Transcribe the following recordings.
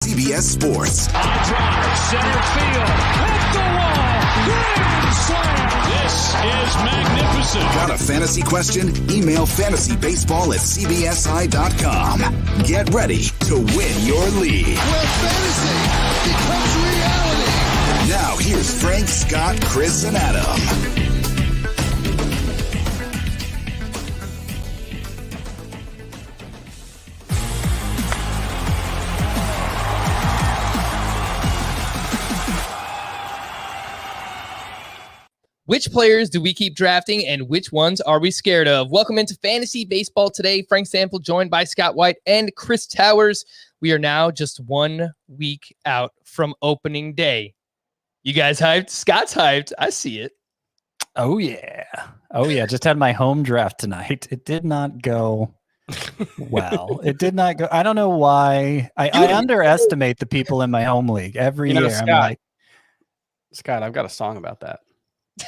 CBS Sports. High drive, center field, hit the wall, grand slam. This is magnificent. Got a fantasy question? Email fantasybaseball@cbsi.com. Get ready to win your league. Where fantasy becomes reality. Now here's Frank, Scott, Chris, and Adam. Which players do we keep drafting and which ones are we scared of? Welcome into Fantasy Baseball today. Frank Sample joined by Scott White and Chris Towers. We are now just 1 week out from opening day. You guys hyped? Scott's hyped. I see it. Oh, yeah. Just had my home draft tonight. It did not go well. It did not go. I don't know why. I underestimate the people in my home league every year. Scott, I'm like, Scott, I've got a song about that.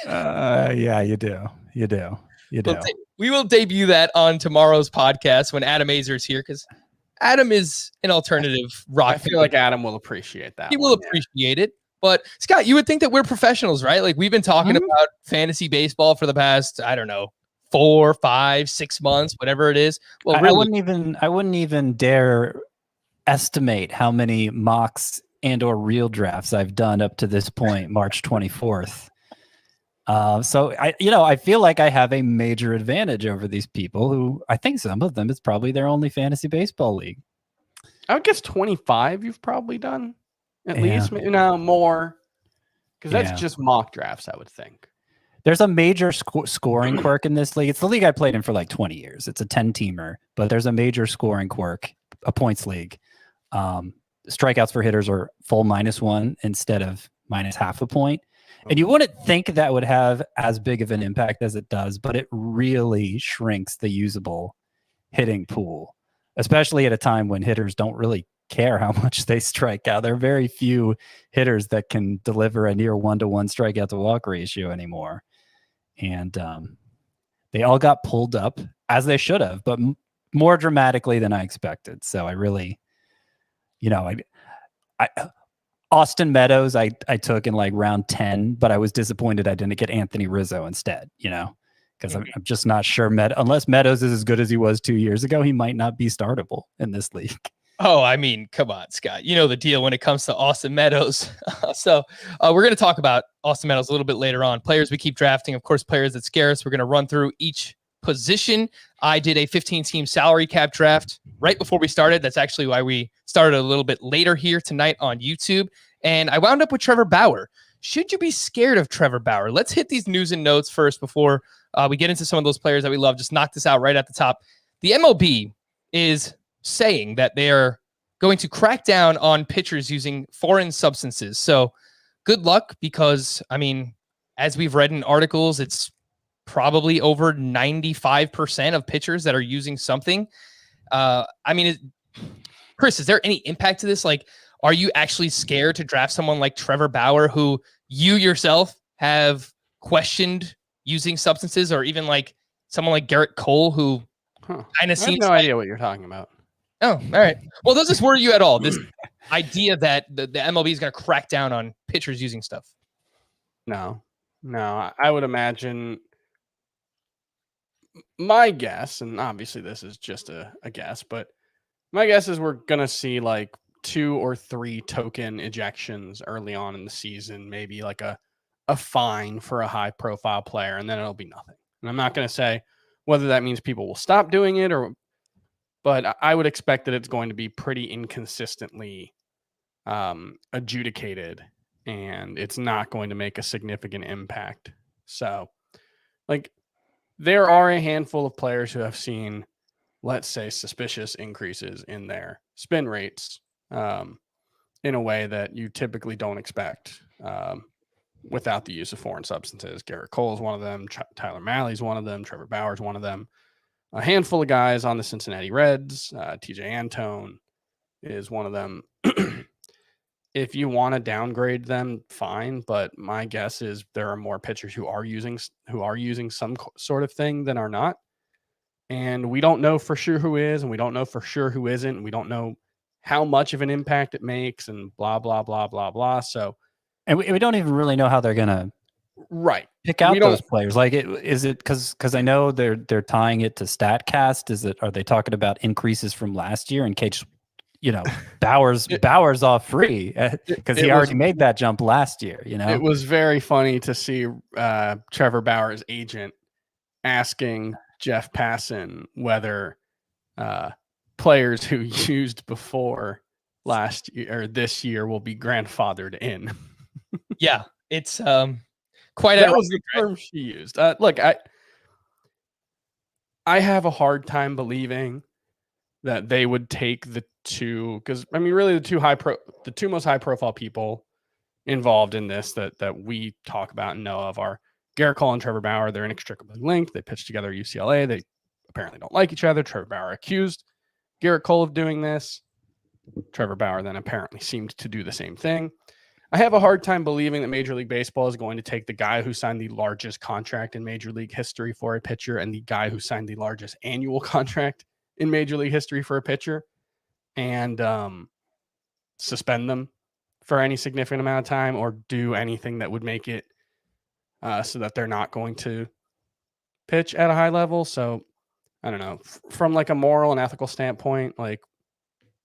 yeah, you do. We will debut that on tomorrow's podcast when Adam Azer is here, because Adam is an alternative rock. I feel like Adam will appreciate that. He will appreciate it. But Scott, you would think that we're professionals, right? Like, we've been talking about fantasy baseball for the past, 4, 5, 6 months, whatever it is. Well, I wouldn't even dare estimate how many mocks and or real drafts I've done up to this point, March 24th. So I feel like I have a major advantage over these people who I think some of them it's probably their only fantasy baseball league. I would guess 25 you've probably done at least, maybe more, because that's just mock drafts, I would think. There's a major scoring quirk in this league. It's the league I played in for like 20 years. It's a 10-teamer, but there's a major scoring quirk, a points league. Strikeouts for hitters are full -1 instead of -0.5 point. And you wouldn't think that would have as big of an impact as it does, but it really shrinks the usable hitting pool, especially at a time when hitters don't really care how much they strike out. There are very few hitters that can deliver a near 1-to-1 strikeout to walk ratio anymore. And they all got pulled up, as they should have, but more dramatically than I expected. So I really, Austin Meadows, I took in like round 10, but I was disappointed I didn't get Anthony Rizzo instead, because I'm just not sure. Unless Meadows is as good as he was 2 years ago, he might not be startable in this league. Oh, come on, Scott. You know the deal when it comes to Austin Meadows. So we're going to talk about Austin Meadows a little bit later on. Players we keep drafting, of course, players that scare us. We're going to run through each position. I did a 15-team salary cap draft right before we started. That's actually why we started a little bit later here tonight on YouTube. And I wound up with Trevor Bauer. Should you be scared of Trevor Bauer? Let's hit these news and notes first before we get into some of those players that we love. Just knock this out right at the top. The MLB is saying that they are going to crack down on pitchers using foreign substances. So good luck, because, as we've read in articles, it's probably over 95% of pitchers that are using something. Chris, is there any impact to this? Like, are you actually scared to draft someone like Trevor Bauer, who you yourself have questioned using substances, or even like someone like Garrett Cole, who kind of seems I have no idea what you're talking about. Oh, all right. Well, does this worry you at all? This idea that the MLB is going to crack down on pitchers using stuff? No. I would imagine, my guess, and obviously this is just a guess, but my guess is we're going to see like 2 or 3 token ejections early on in the season, maybe like a fine for a high profile player, and then it'll be nothing. And I'm not going to say whether that means people will stop doing it, but I would expect that it's going to be pretty inconsistently adjudicated, and it's not going to make a significant impact. So, like, there are a handful of players who have seen, let's say, suspicious increases in their spin rates in a way that you typically don't expect without the use of foreign substances. Garrett Cole is one of them. Tyler Mahle is one of them. Trevor Bauer is one of them. A handful of guys on the Cincinnati Reds. TJ Antone is one of them. If you want to downgrade them, fine. But my guess is there are more pitchers who are using some sort of thing than are not. And we don't know for sure who is, and we don't know for sure who isn't. And we don't know how much of an impact it makes and blah, blah, blah, blah, blah. So, And we don't even really know how they're going to right. pick out those players. Like, is it because I know they're tying it to StatCast? Are they talking about increases from last year in case, Bauer's off free because he already made that jump last year, It was very funny to see Trevor Bauer's agent asking Jeff Passan whether players who used before last year or this year will be grandfathered in. Yeah, it's quite that was the term she used. Look, I have a hard time believing that they would take the two, because I mean, really, the two most high profile people involved in this that we talk about and know of are Garrett Cole and Trevor Bauer. They're inextricably linked. They pitched together at UCLA. They apparently don't like each other. Trevor Bauer accused Garrett Cole of doing this. Trevor Bauer then apparently seemed to do the same thing. I have a hard time believing that Major League Baseball is going to take the guy who signed the largest contract in Major League history for a pitcher and the guy who signed the largest annual contract in Major League history for a pitcher and suspend them for any significant amount of time or do anything that would make it so that they're not going to pitch at a high level. So I don't know, from like a moral and ethical standpoint, like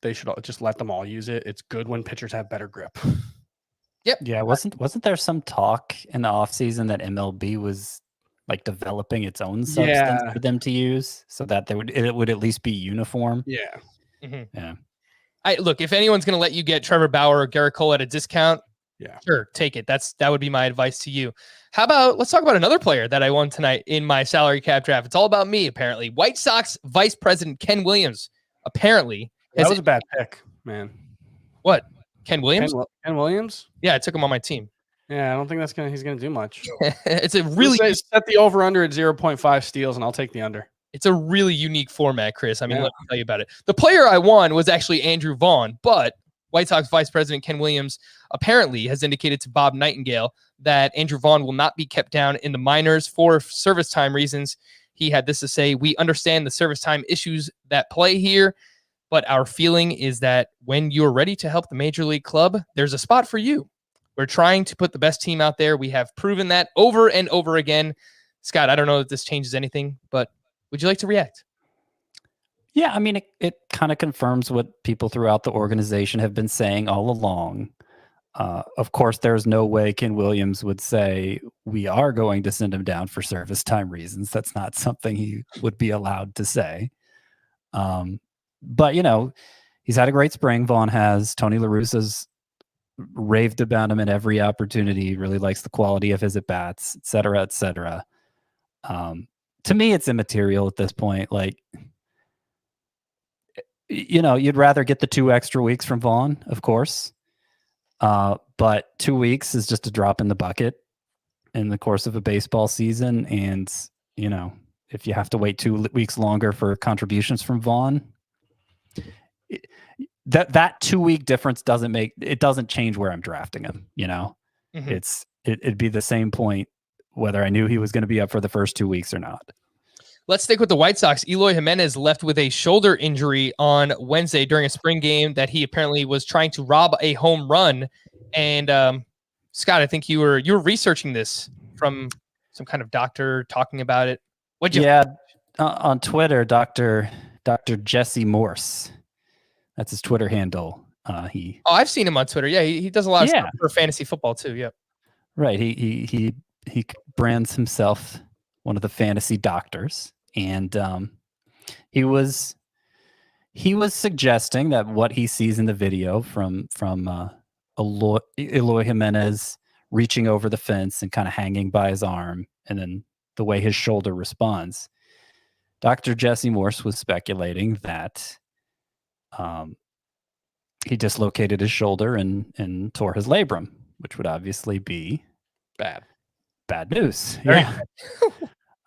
they should just let them all use it. It's good when pitchers have better grip. Yep. Yeah. Wasn't there some talk in the offseason that MLB was like developing its own substance for them to use so that it would at least be uniform? Yeah. Mm-hmm. Yeah. Look, if anyone's going to let you get Trevor Bauer or Garrett Cole at a discount, yeah, sure, take it. That would be my advice to you. How about let's talk about another player that I won tonight in my salary cap draft. It's all about me, apparently. White Sox Vice President Ken Williams apparently that was a bad pick, man. What? Ken Williams? Ken Williams? Yeah, I took him on my team. Yeah, I don't think he's gonna do much. It's a really set the over under at 0.5 steals, and I'll take the under. It's a really unique format, Chris. I mean, let me tell you about it. The player I won was actually Andrew Vaughn, but White Sox Vice President Ken Williams apparently has indicated to Bob Nightingale that Andrew Vaughn will not be kept down in the minors for service time reasons. He had this to say: "We understand the service time issues that play here, but our feeling is that when you're ready to help the major league club, there's a spot for you. We're trying to put the best team out there. We have proven that over and over again." Scott, I don't know if this changes anything, but would you like to react? Yeah, I mean, it kind of confirms what people throughout the organization have been saying all along. Of course, there's no way Ken Williams would say, we are going to send him down for service time reasons. That's not something he would be allowed to say. But, he's had a great spring. Vaughn has. Tony La Russa's raved about him at every opportunity, really likes the quality of his at-bats, et cetera, et cetera. To me, it's immaterial at this point. Like, you'd rather get the 2 extra weeks from Vaughn, of course. But 2 weeks is just a drop in the bucket in the course of a baseball season. And, if you have to wait 2 weeks longer for contributions from Vaughn, that 2 week difference doesn't change where I'm drafting him. Mm-hmm. It'd be the same point whether I knew he was going to be up for the first 2 weeks or not. Let's stick with the White Sox. Eloy Jimenez left with a shoulder injury on Wednesday during a spring game that he apparently was trying to rob a home run. And Scott, I think you were researching this from some kind of doctor talking about it. On Twitter, Dr. Jesse Morse. That's his Twitter handle. I've seen him on Twitter. Yeah, he does a lot of stuff for fantasy football too. Yep. Right. He brands himself one of the fantasy doctors, and he was suggesting that what he sees in the video from Eloy Jimenez reaching over the fence and kind of hanging by his arm, and then the way his shoulder responds. Dr. Jesse Morse was speculating that he dislocated his shoulder and tore his labrum, which would obviously be bad news. Yeah.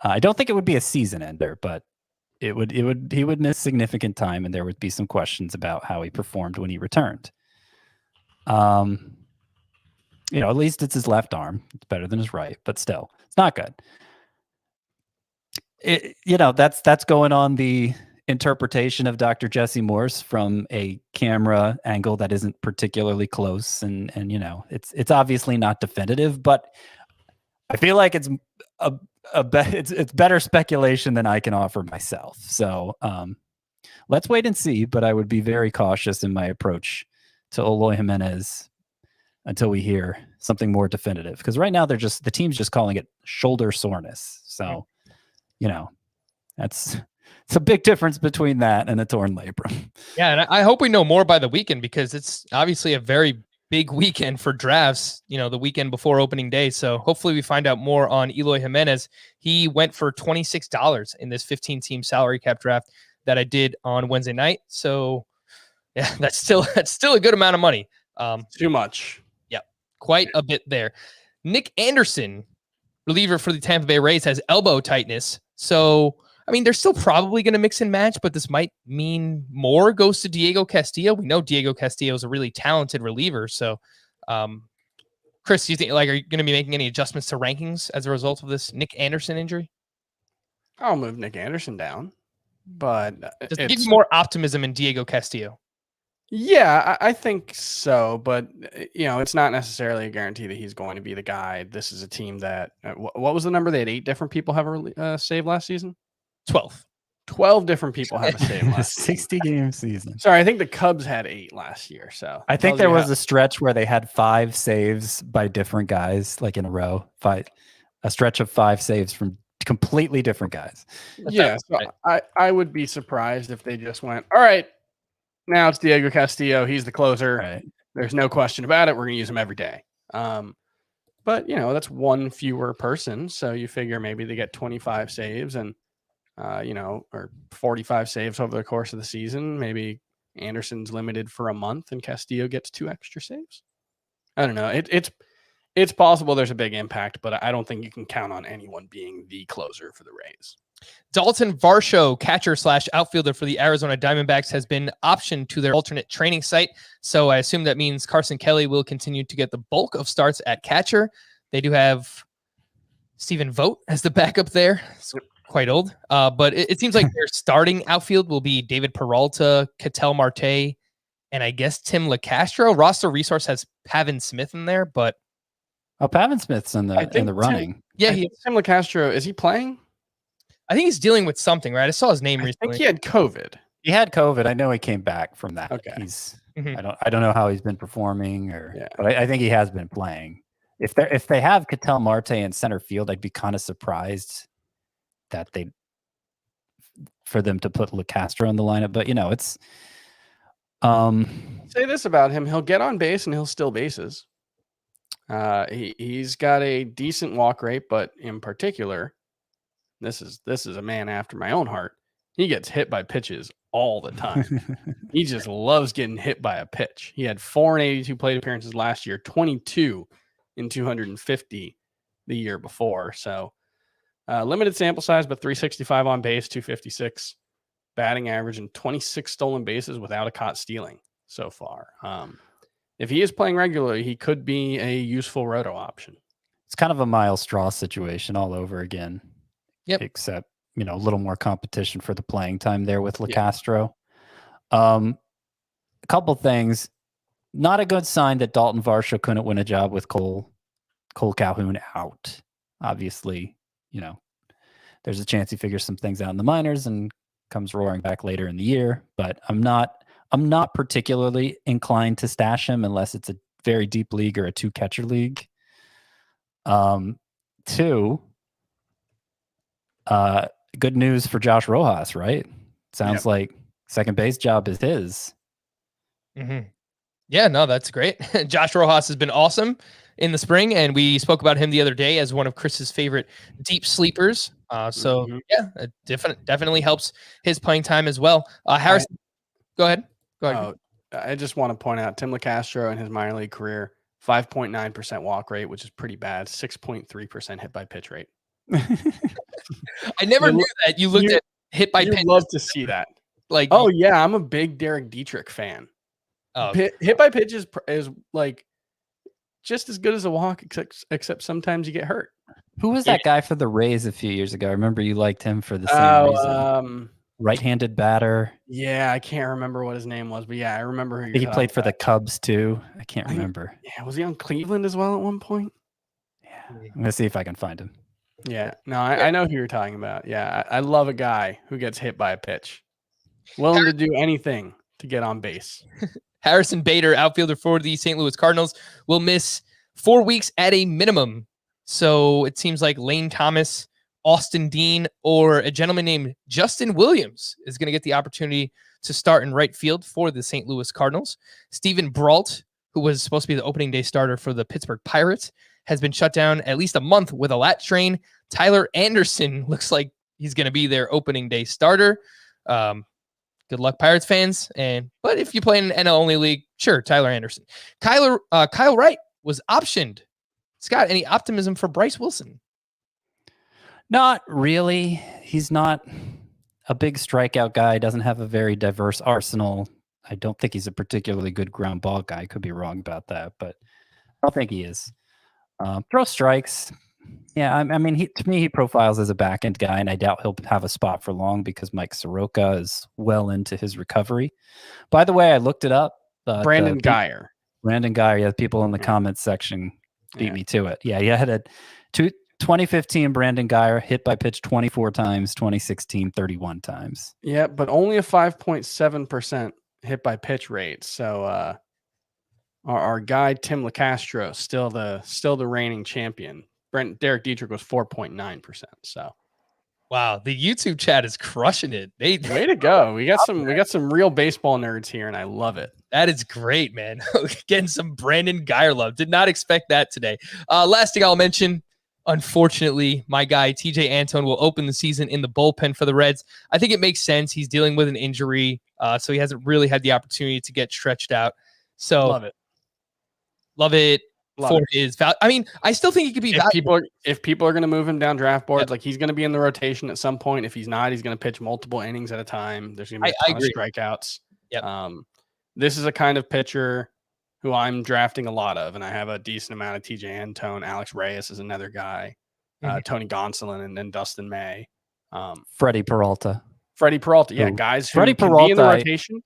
I don't think it would be a season ender, but he would miss significant time, and there would be some questions about how he performed when he returned. At least it's his left arm. It's better than his right, but still, it's not good. That's going on the interpretation of Dr. Jesse Morse from a camera angle that isn't particularly close, and it's obviously not definitive, but I feel like it's it's better speculation than I can offer myself. So let's wait and see, but I would be very cautious in my approach to Eloy Jimenez until we hear something more definitive, because right now the team's just calling it shoulder soreness. So it's a big difference between that and a torn labrum. Yeah, and I hope we know more by the weekend, because it's obviously a very big weekend for drafts, the weekend before opening day. So hopefully we find out more on Eloy Jimenez. He went for $26 in this 15-team salary cap draft that I did on Wednesday night. So yeah, that's still a good amount of money. Too much. Yeah, quite a bit there. Nick Anderson, reliever for the Tampa Bay Rays, has elbow tightness. So they're still probably going to mix and match, but this might mean more goes to Diego Castillo. We know Diego Castillo is a really talented reliever. So, Chris, do you think, are you going to be making any adjustments to rankings as a result of this Nick Anderson injury? I'll move Nick Anderson down, but Does it give you more optimism in Diego Castillo? Yeah, I think so, but it's not necessarily a guarantee that he's going to be the guy. This is a team that what was the number? They had 8 different people have a save last season. 12 different people have a save last 60-game season. Sorry, I think the Cubs had 8 last year. So I think there was a stretch where they had 5 saves by different guys, like in a row. A stretch of 5 saves from completely different guys. Yeah, so I would be surprised if they just went, all right, now it's Diego Castillo. He's the closer. Right. There's no question about it. We're going to use him every day. But that's one fewer person. So you figure maybe they get 25 saves and or 45 saves over the course of the season. Maybe Anderson's limited for a month and Castillo gets 2 extra saves. I don't know. It's possible there's a big impact, but I don't think you can count on anyone being the closer for the Rays. Dalton Varsho, catcher/outfielder for the Arizona Diamondbacks, has been optioned to their alternate training site. So I assume that means Carson Kelly will continue to get the bulk of starts at catcher. They do have Stephen Vogt as the backup there. It's quite old. But it seems like their starting outfield will be David Peralta, Ketel Marte, and I guess Tim LeCastro. Roster Resource has Pavin Smith in there, but Pavin Smith's in the running. Tim LeCastro, is he playing? I think he's dealing with something, right? I saw his name recently. I think he had COVID. He had COVID. I know he came back from that. Okay. I don't know how he's been performing, but I think he has been playing. If they have Ketel Marte in center field, I'd be kind of surprised that for them to put LeCastro in the lineup. But it's say this about him: he'll get on base and he'll steal bases. He's got a decent walk rate, but in particular, this is a man after my own heart. He gets hit by pitches all the time. He just loves getting hit by a pitch. He had 482 plate appearances last year, 22 in 250 the year before. So limited sample size, but 365 on base, 256 batting average, and 26 stolen bases without a caught stealing so far. If he is playing regularly, he could be a useful roto option. It's kind of a Miles Straw situation all over again. Yep. Except, a little more competition for the playing time there with LeCastro. A couple things. Not a good sign that Dalton Varsho couldn't win a job with Cole Calhoun out. Obviously, there's a chance he figures some things out in the minors and comes roaring back later in the year. But I'm not particularly inclined to stash him unless it's a very deep league or a 2-catcher league. 2, good news for Josh Rojas, right? Sounds like second base job is his. Mm-hmm. Yeah, no, that's great. Josh Rojas has been awesome in the spring, and we spoke about him the other day as one of Chris's favorite deep sleepers. It definitely helps his playing time as well. Harrison, go ahead. I just want to point out Tim LeCastro in his minor league career, 5.9% walk rate, which is pretty bad. 6.3% hit by pitch rate. I never knew that. You looked at hit by pitch. Love to see that. I'm a big Derek Dietrich fan. Hit by pitch is like just as good as a walk, except sometimes you get hurt. Who was that guy for the Rays a few years ago? I remember you liked him for the same reason. right-handed batter. Yeah, I can't remember what his name was, but yeah, I remember who He played for the Cubs too. I can't remember. Yeah, was he on Cleveland as well at one point? Yeah, I'm gonna see if I can find him. Yeah, no, I know who you're talking about. Yeah, I love a guy who gets hit by a pitch, willing to do anything to get on base. Harrison Bader, outfielder for the St. Louis Cardinals, will miss 4 weeks at a minimum. So it seems like Lane Thomas, Austin Dean, or a gentleman named Justin Williams is going to get the opportunity to start in right field for the St. Louis Cardinals. Steven Brault, who was supposed to be the opening day starter for the Pittsburgh Pirates, has been shut down at least a month with a lat strain. Tyler Anderson looks like he's going to be their opening day starter. Good luck, Pirates fans. But if you play in an NL only league, sure, Tyler Anderson. Kyle Wright was optioned. Scott, any optimism for Bryce Wilson? Not really. He's not a big strikeout guy. Doesn't have a very diverse arsenal. I don't think he's a particularly good ground ball guy. Could be wrong about that, but I don't think he is. Throw strikes. Yeah, I mean, to me, he profiles as a back end guy, and I doubt he'll have a spot for long because Mike Soroka is well into his recovery. By the way, I looked it up. Brandon Guyer. Brandon Guyer. Yeah, people in the comments section beat me to it. Yeah, he had a 2015 Brandon Guyer hit by pitch 24 times, 2016 31 times. Yeah, but only a 5.7% hit by pitch rate. So our guy Tim LaCastro still the reigning champion. Derek Dietrich was 4.9%. So wow, the YouTube chat is crushing it. Way to go. We got some real baseball nerds here, and I love it. That is great, man. Getting some Brandon Guyer love. Did not expect that today. Last thing I'll mention, unfortunately, my guy TJ Antone will open the season in the bullpen for the Reds. I think it makes sense. He's dealing with an injury, so he hasn't really had the opportunity to get stretched out. So love it. For his value. I mean, I still think he could be valuable. If people are going to move him down draft boards, like he's going to be in the rotation at some point. If he's not, he's going to pitch multiple innings at a time. There's going to be a ton of strikeouts. Yep. This is a kind of pitcher who I'm drafting a lot of, and I have a decent amount of TJ Antone. Alex Reyes is another guy. Tony Gonsolin and then Dustin May. Freddie Peralta. Yeah, guys who can be in the rotation.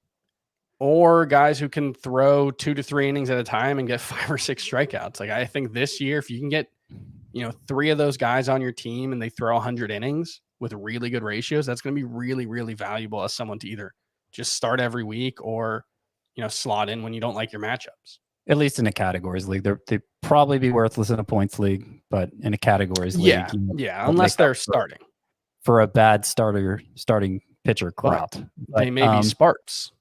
Or guys who can throw 2 to 3 innings at a time and get 5 or 6 strikeouts. Like I think this year, if you can get, 3 of those guys on your team and they throw 100 innings with really good ratios, that's going to be really, really valuable as someone to either just start every week or, slot in when you don't like your matchups. At least in a categories league, they'd probably be worthless in a points league, but in a categories league, unless they're starting for a bad starting pitcher crop. They may be sparks.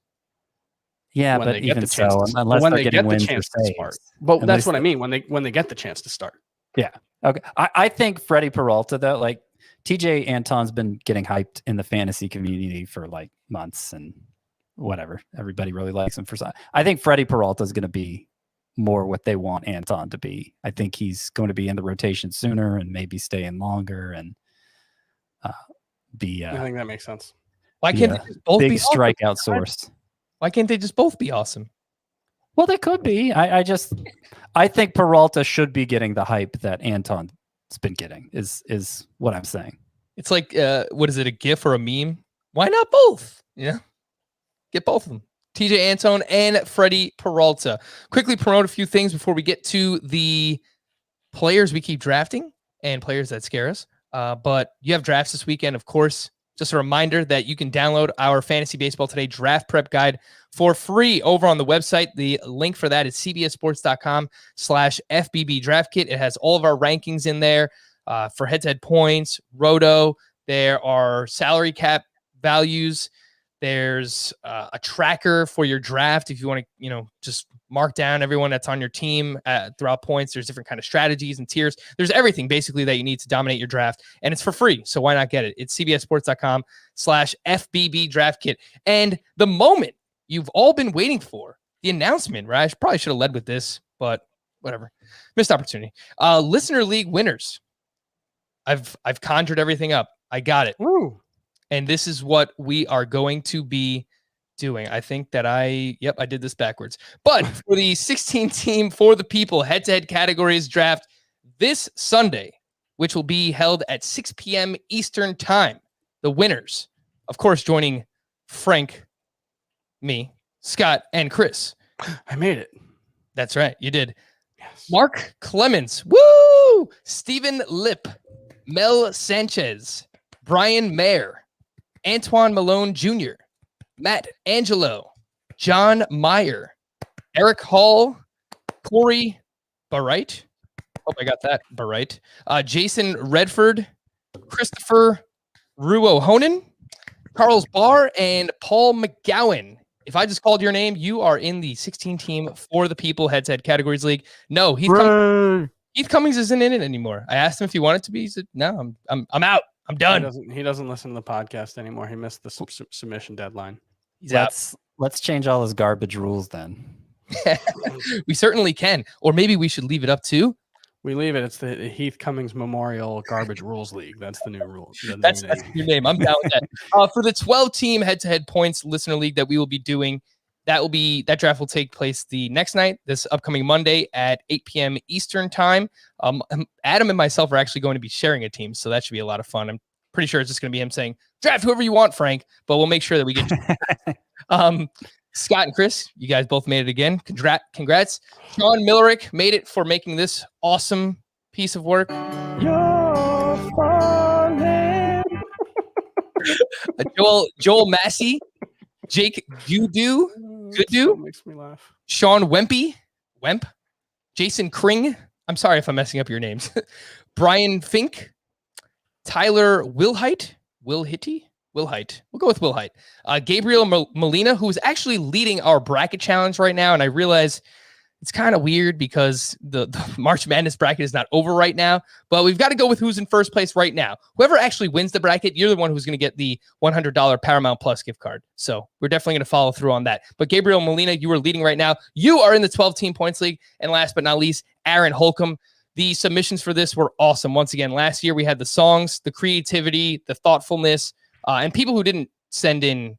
Yeah, but even so, unless they're getting wins or saves. But that's what I mean when they get the chance to start. Yeah. Okay. I think Freddie Peralta though, like TJ Anton's been getting hyped in the fantasy community for like months and whatever. Everybody really likes him for some. I think Freddie Peralta is going to be more what they want Anton to be. I think he's going to be in the rotation sooner and maybe stay in longer and be. I think that makes sense. Why can't they just both big be strikeout source? Why can't they just both be awesome? Well, they could be. I think Peralta should be getting the hype that Anton's been getting. Is what I'm saying. It's like, what is it? A GIF or a meme? Why not both? Yeah, get both of them. TJ Antone and Freddie Peralta. Quickly promote a few things before we get to the players we keep drafting and players that scare us. But you have drafts this weekend, of course. Just a reminder that you can download our Fantasy Baseball Today Draft Prep Guide for free over on the website. The link for that is cbssports.com/FBB Draft Kit. It has all of our rankings in there for head-to-head points, roto. There are salary cap values. There's a tracker for your draft if you want to, just mark down everyone that's on your team throughout points. There's different kind of strategies and tiers. There's everything basically that you need to dominate your draft, and it's for free. So why not get it? It's cbssports.com/FBB Draft Kit. And the moment you've all been waiting for, the announcement, right? I probably should have led with this, but whatever. Missed opportunity. Listener League winners. I've conjured everything up. I got it. Woo. And this is what we are going to be doing. I think that I did this backwards. But for the 16 team for the people head-to-head categories draft this Sunday, which will be held at 6 p.m. Eastern time, the winners Of course, joining Frank, me, Scott, and Chris. I made it. That's right. You did. Yes. Mark Clemens. Woo! Stephen Lip. Mel Sanchez. Brian Mayer. Antoine Malone Jr. Matt Angelo. John Meyer. Eric Hall. Corey Barite. Hope I got that right. Jason Redford. Christopher Ruohonen. Carl's Barr. And Paul McGowan. If I just called your name, you are in the 16 team for the people head-to-head categories league. No, Heath Cummings isn't in it anymore. I asked him if he wanted to be. He said, "No, I'm out. I'm done." He doesn't listen to the podcast anymore. He missed the submission deadline. He's out. Let's change all his garbage rules then. We certainly can, or maybe we should leave it up to. We leave it. It's the Heath Cummings Memorial Garbage Rules League. That's the new rule. That's your name. I'm down with that. For the 12-team head-to-head points listener league that we will be doing, that draft will take place the next night, this upcoming Monday at 8 p.m. Eastern time. Adam and myself are actually going to be sharing a team, so that should be a lot of fun. I'm pretty sure it's just going to be him saying, "Draft whoever you want, Frank," but we'll make sure that we get you. Scott and Chris, you guys both made it again. Congrats. Sean Millerick made it for making this awesome piece of work. Joel Massey, Jake Goodoo, Makes me laugh. Sean Wemp, Jason Kring. I'm sorry if I'm messing up your names. Brian Fink, Tyler Wilhite. We'll go with Will Height. Gabriel Molina, who is actually leading our bracket challenge right now. And I realize it's kind of weird because the March Madness bracket is not over right now, but we've got to go with who's in first place right now. Whoever actually wins the bracket, you're the one who's going to get the $100 Paramount Plus gift card. So we're definitely going to follow through on that. But Gabriel Molina, you are leading right now. You are in the 12-team points league. And last but not least, Aaron Holcomb. The submissions for this were awesome. Once again, last year we had the songs, the creativity, the thoughtfulness, and people who didn't send in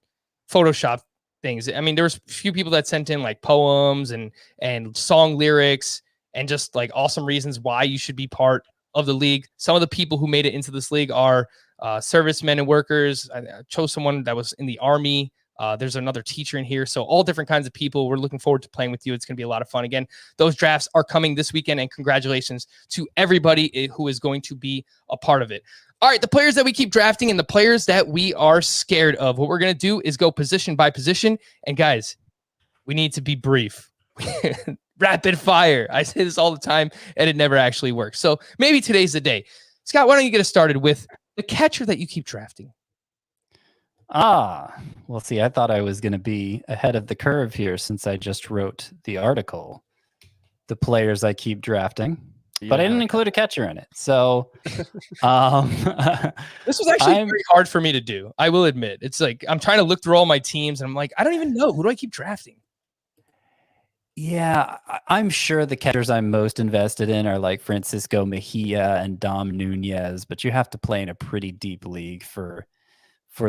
Photoshop things. I mean, there was a few people that sent in like poems and song lyrics and just like awesome reasons why you should be part of the league. Some of the people who made it into this league are servicemen and workers. I chose someone that was in the Army. There's another teacher in here. So all different kinds of people. We're looking forward to playing with you. It's going to be a lot of fun. Again, those drafts are coming this weekend, and congratulations to everybody who is going to be a part of it. All right, the players that we keep drafting and the players that we are scared of. What we're going to do is go position by position. And guys, we need to be brief. Rapid fire. I say this all the time, and it never actually works. So maybe today's the day. Scott, why don't you get us started with the catcher that you keep drafting? Well, see, I thought I was going to be ahead of the curve here since I just wrote the article, the players I keep drafting, but I didn't include a catcher in it. So this was actually very hard for me to do. I will admit. It's like I'm trying to look through all my teams and I'm like, I don't even know. Who do I keep drafting? Yeah, I'm sure the catchers I'm most invested in are like Francisco Mejia and Dom Nunez, but you have to play in a pretty deep league for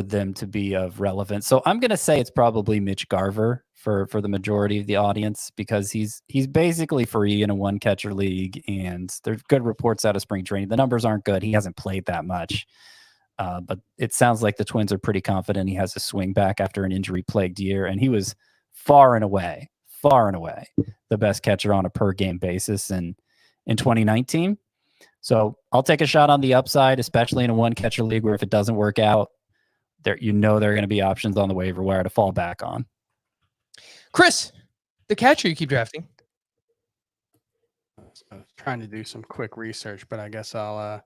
them to be of relevance. So I'm going to say it's probably Mitch Garver for the majority of the audience, because he's basically free in a one catcher league, and there's good reports out of spring training. The numbers aren't good. He hasn't played that much, but it sounds like the Twins are pretty confident he has a swing back after an injury plagued year. And he was far and away the best catcher on a per game basis in 2019. So I'll take a shot on the upside, especially in a one catcher league where if it doesn't work out, there are going to be options on the waiver wire to fall back on. Chris, the catcher you keep drafting. I was trying to do some quick research, but I guess I'll.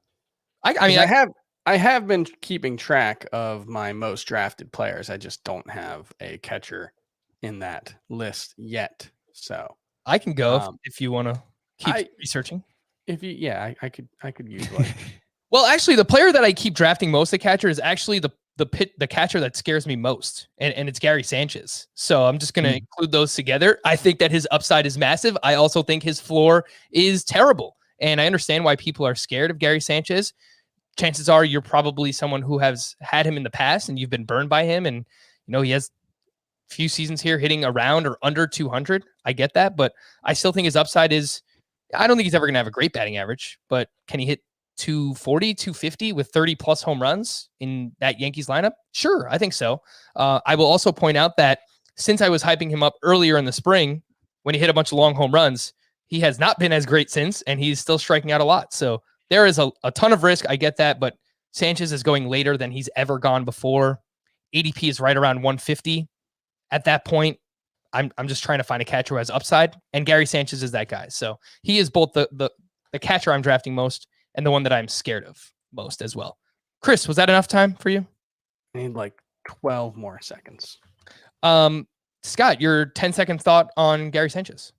I have been keeping track of my most drafted players. I just don't have a catcher in that list yet. So I can go if you want to keep researching. I could use one. Well, actually, the player that I keep drafting most at catcher is actually the catcher that scares me most, and it's Gary Sanchez. So I'm just going to include those together. I think that his upside is massive. I also think his floor is terrible, and I understand why people are scared of Gary Sanchez. Chances are you're probably someone who has had him in the past, and you've been burned by him, and he has a few seasons here hitting around or under 200. I get that, but I still think his upside is. I don't think he's ever going to have a great batting average, but can he hit 240, 250 with 30 plus home runs in that Yankees lineup? Sure, I think so. I will also point out that since I was hyping him up earlier in the spring when he hit a bunch of long home runs, he has not been as great since, and he's still striking out a lot. So there is a ton of risk. I get that, but Sanchez is going later than he's ever gone before. ADP is right around 150. At that point, I'm just trying to find a catcher who has upside, and Gary Sanchez is that guy. So he is both the catcher I'm drafting most and the one that I'm scared of most as well. Chris, was that enough time for you? I need like 12 more seconds. Scott, your 10-second thought on Gary Sanchez?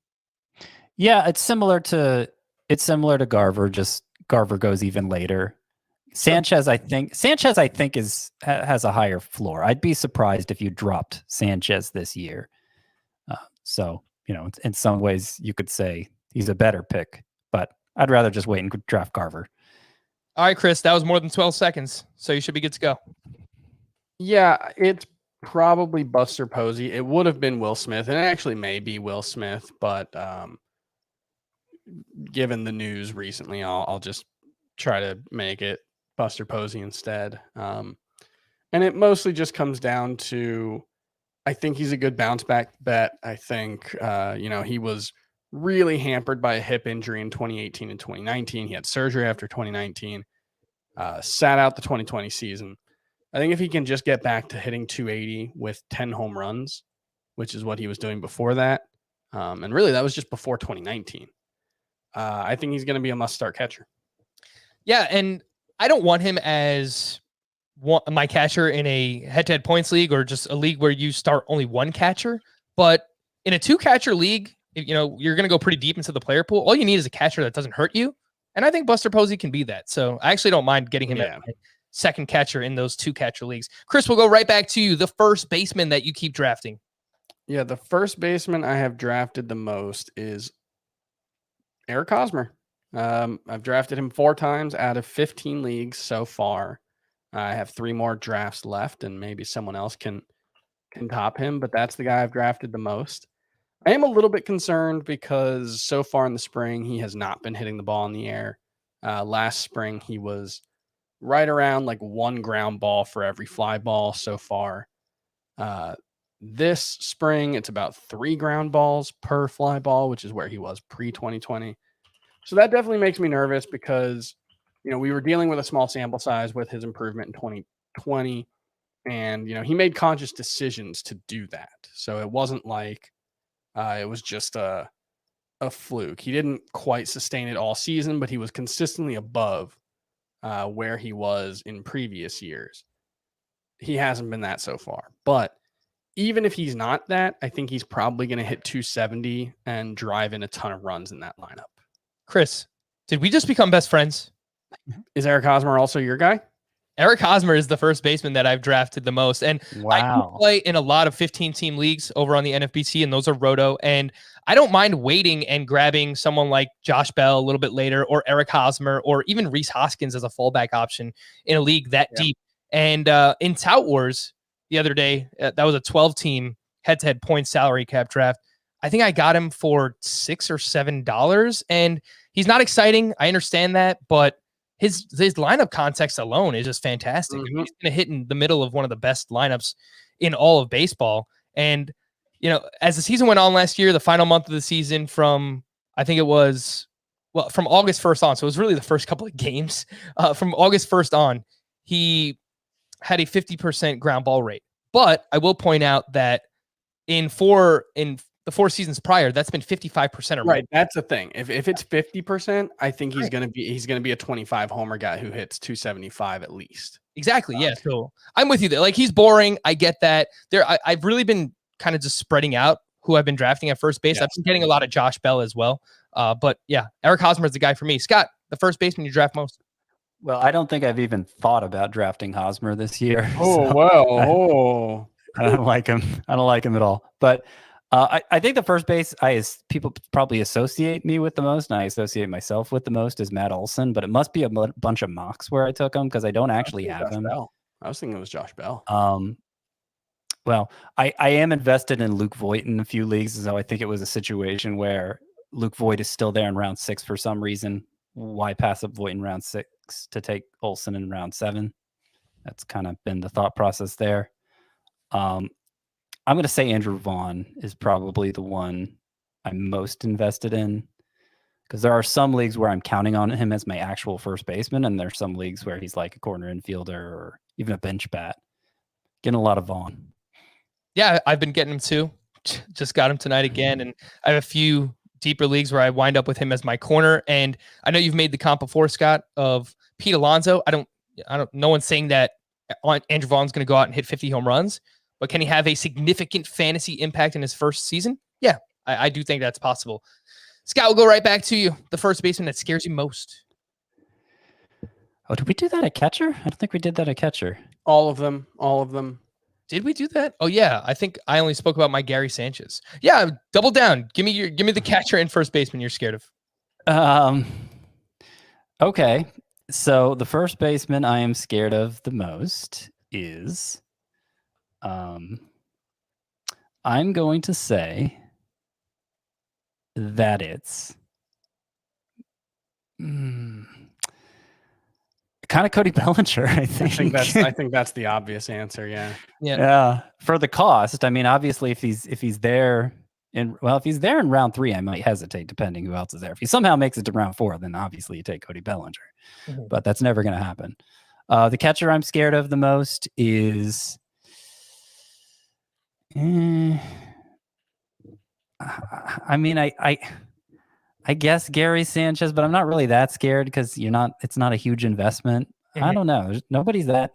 Yeah, it's similar to Garver. Just Garver goes even later. Sanchez, I think has a higher floor. I'd be surprised if you dropped Sanchez this year. So, in some ways you could say he's a better pick, but I'd rather just wait and draft Garver. All right, Chris, that was more than 12 seconds, so you should be good to go. Yeah, it's probably Buster Posey. It would have been Will Smith, and it actually may be Will Smith, but given the news recently, I'll just try to make it Buster Posey instead. And it mostly just comes down to, I think he's a good bounce back bet. I think, he was really hampered by a hip injury in 2018 and 2019. He had surgery after 2019, sat out the 2020 season. I think if he can just get back to hitting 280 with 10 home runs, which is what he was doing before that, and really that was just before 2019, I think he's going to be a must-start catcher. Yeah, and I don't want him as my catcher in a head-to-head points league or just a league where you start only one catcher. But in a two-catcher league, you're going to go pretty deep into the player pool. All you need is a catcher that doesn't hurt you, and I think Buster Posey can be that. So I actually don't mind getting him at second catcher in those two-catcher leagues. Chris, we'll go right back to you. The first baseman that you keep drafting. Yeah, the first baseman I have drafted the most is Eric Hosmer. I've drafted him 4 times out of 15 leagues so far. I have 3 more drafts left, and maybe someone else can top him, but that's the guy I've drafted the most. I am a little bit concerned because so far in the spring, he has not been hitting the ball in the air. Last spring, he was right around like 1 ground ball for every fly ball so far. This spring, it's about 3 ground balls per fly ball, which is where he was pre-2020. So that definitely makes me nervous because, we were dealing with a small sample size with his improvement in 2020. And, he made conscious decisions to do that. So it wasn't like it was just a fluke. He didn't quite sustain it all season, but he was consistently above where he was in previous years. He hasn't been that so far. But even if he's not that, I think he's probably going to hit 270 and drive in a ton of runs in that lineup. Chris, did we just become best friends? Is Eric Hosmer also your guy? Eric Hosmer is the first baseman that I've drafted the most. And I do play in a lot of 15-team leagues over on the NFBC, and those are roto. And I don't mind waiting and grabbing someone like Josh Bell a little bit later, or Eric Hosmer, or even Rhys Hoskins as a fallback option in a league that deep. And in Tout Wars the other day, that was a 12-team head-to-head points salary cap draft. I think I got him for $6 or $7, and he's not exciting. I understand that, but his lineup context alone is just fantastic. Mm-hmm. He's going to hit in the middle of one of the best lineups in all of baseball. And, as the season went on last year, the final month of the season from August 1st on. So it was really the first couple of games from August 1st on, he had a 50% ground ball rate. But I will point out that in the 4 seasons prior, that's been 55% or more. Right, that's the thing. If it's 50%, I think he's gonna be a 25 homer guy who hits 275 at least. Exactly. Yeah. So I'm with you there. Like, he's boring. I get that. I've really been kind of just spreading out who I've been drafting at first base. Yes. I've been getting a lot of Josh Bell as well. But yeah, Eric Hosmer is the guy for me. Scott, the first baseman you draft most. Well, I don't think I've even thought about drafting Hosmer this year. Oh, so wow. I don't like him. I don't like him at all. But I think the first base people probably associate me with the most, and I associate myself with the most, is Matt Olson. But it must be a bunch of mocks where I took him because I don't actually have him. I was thinking it was Josh Bell. Well, I am invested in Luke Voigt in a few leagues, so I think it was a situation where Luke Voigt is still there in round 6 for some reason. Why pass up Voigt in round leagues to take Olsen in round 7. That's kind of been the thought process there. I'm going to say Andrew Vaughn is probably the one I'm most invested in, because there are some leagues where I'm counting on him as my actual first baseman, and there's some leagues where he's like a corner infielder or even a bench bat. Getting a lot of Vaughn. Yeah, I've been getting him too. Just got him tonight again, and I have a few deeper leagues where I wind up with him as my corner. And I know you've made the comp before, Scott, of Pete Alonso. I don't. No one's saying that Andrew Vaughn's going to go out and hit 50 home runs, but can he have a significant fantasy impact in his first season? Yeah, I do think that's possible. Scott, we'll go right back to you. The first baseman that scares you most. Oh, did we do that at catcher? I don't think we did that at catcher. All of them. Did we do that? Oh yeah, I think I only spoke about my Gary Sanchez. Yeah, double down. Give me the catcher and first baseman you're scared of. Okay. So the first baseman I am scared of the most is I'm going to say that it's kind of Cody Bellinger, I think. I think that's the obvious answer. Yeah. Yeah. For the cost, I mean, obviously, if he's there in round 3, I might hesitate, depending who else is there. If he somehow makes it to round 4, then obviously you take Cody Bellinger, but that's never going to happen. The catcher I'm scared of the most is, I mean, I guess Gary Sanchez, but I'm not really that scared because it's not a huge investment. I don't know. Nobody's that.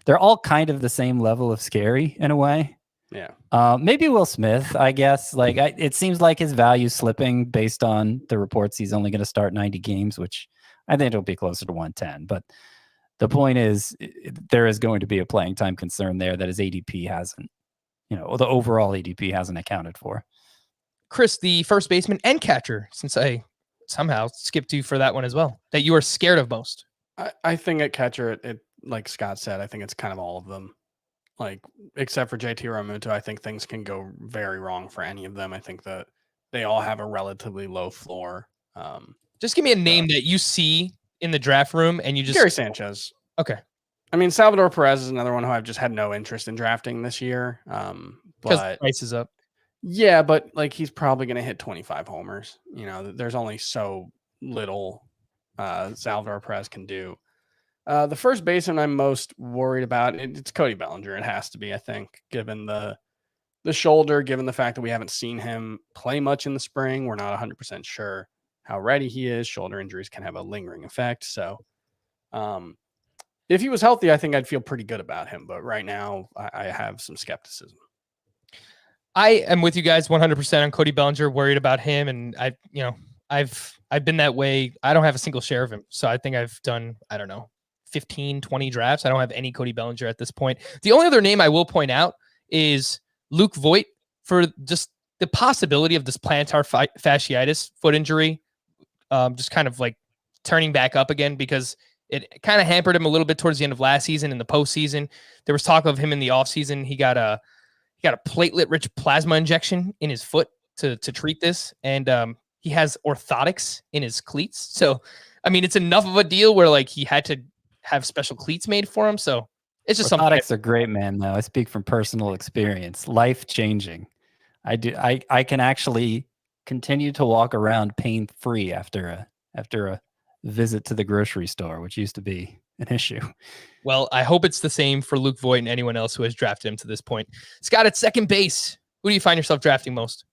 They're all kind of the same level of scary in a way. Yeah. Maybe Will Smith, I guess. Like it seems like his value's slipping based on the reports he's only going to start 90 games, which I think it'll be closer to 110. But the point is, there is going to be a playing time concern there that his ADP hasn't, the overall ADP hasn't accounted for. Chris, the first baseman and catcher, since I somehow skipped you for that one as well, that you are scared of most. I think at catcher, it like Scott said, I think it's kind of all of them. Like, except for JT Realmuto, I think things can go very wrong for any of them. I think that they all have a relatively low floor. Just give me a name that you see in the draft room and you just... Gary Sanchez. Okay. I mean, Salvador Perez is another one who I've just had no interest in drafting this year. Because the price is up. Yeah, but like he's probably going to hit 25 homers. There's only so little Salvador Perez can do. The first baseman I'm most worried about, it's Cody Bellinger. It has to be, I think, given the shoulder, given the fact that we haven't seen him play much in the spring. We're not 100% sure how ready he is. Shoulder injuries can have a lingering effect. So if he was healthy, I think I'd feel pretty good about him. But right now, I have some skepticism. I am with you guys 100% on Cody Bellinger, worried about him. And I've been that way. I don't have a single share of him. So I think I've done, 15, 20 drafts. I don't have any Cody Bellinger at this point. The only other name I will point out is Luke Voit, for just the possibility of this plantar fasciitis foot injury, just kind of like turning back up again, because it kind of hampered him a little bit towards the end of last season. In the postseason, there was talk of him in the offseason. He got a platelet-rich plasma injection in his foot to treat this, and he has orthotics in his cleats. So, I mean, it's enough of a deal where like he had to have special cleats made for him. So it's just orthotics are great, man. Though I speak from personal experience, life-changing. I can actually continue to walk around pain-free after a visit to the grocery store, which used to be an issue. Well, I hope it's the same for Luke Voit and anyone else who has drafted him to this point. Scott, at second base, who do you find yourself drafting most?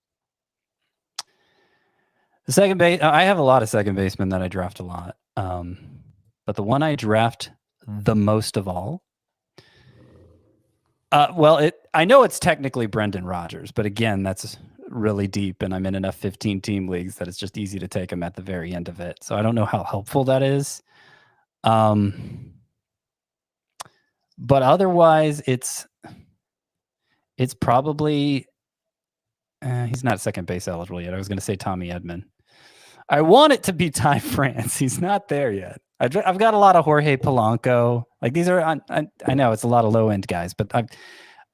The second base, I have a lot of second basemen that I draft a lot. But the one I draft the most of all, I know it's technically Brendan Rodgers, but again, that's really deep, and I'm in enough 15-team leagues that it's just easy to take him at the very end of it. So I don't know how helpful that is. But otherwise, it's probably he's not second base eligible yet. I was going to say Tommy Edman. I want it to be Ty France. He's not there yet. I've got a lot of Jorge Polanco. Like these are, I know it's a lot of low end guys, but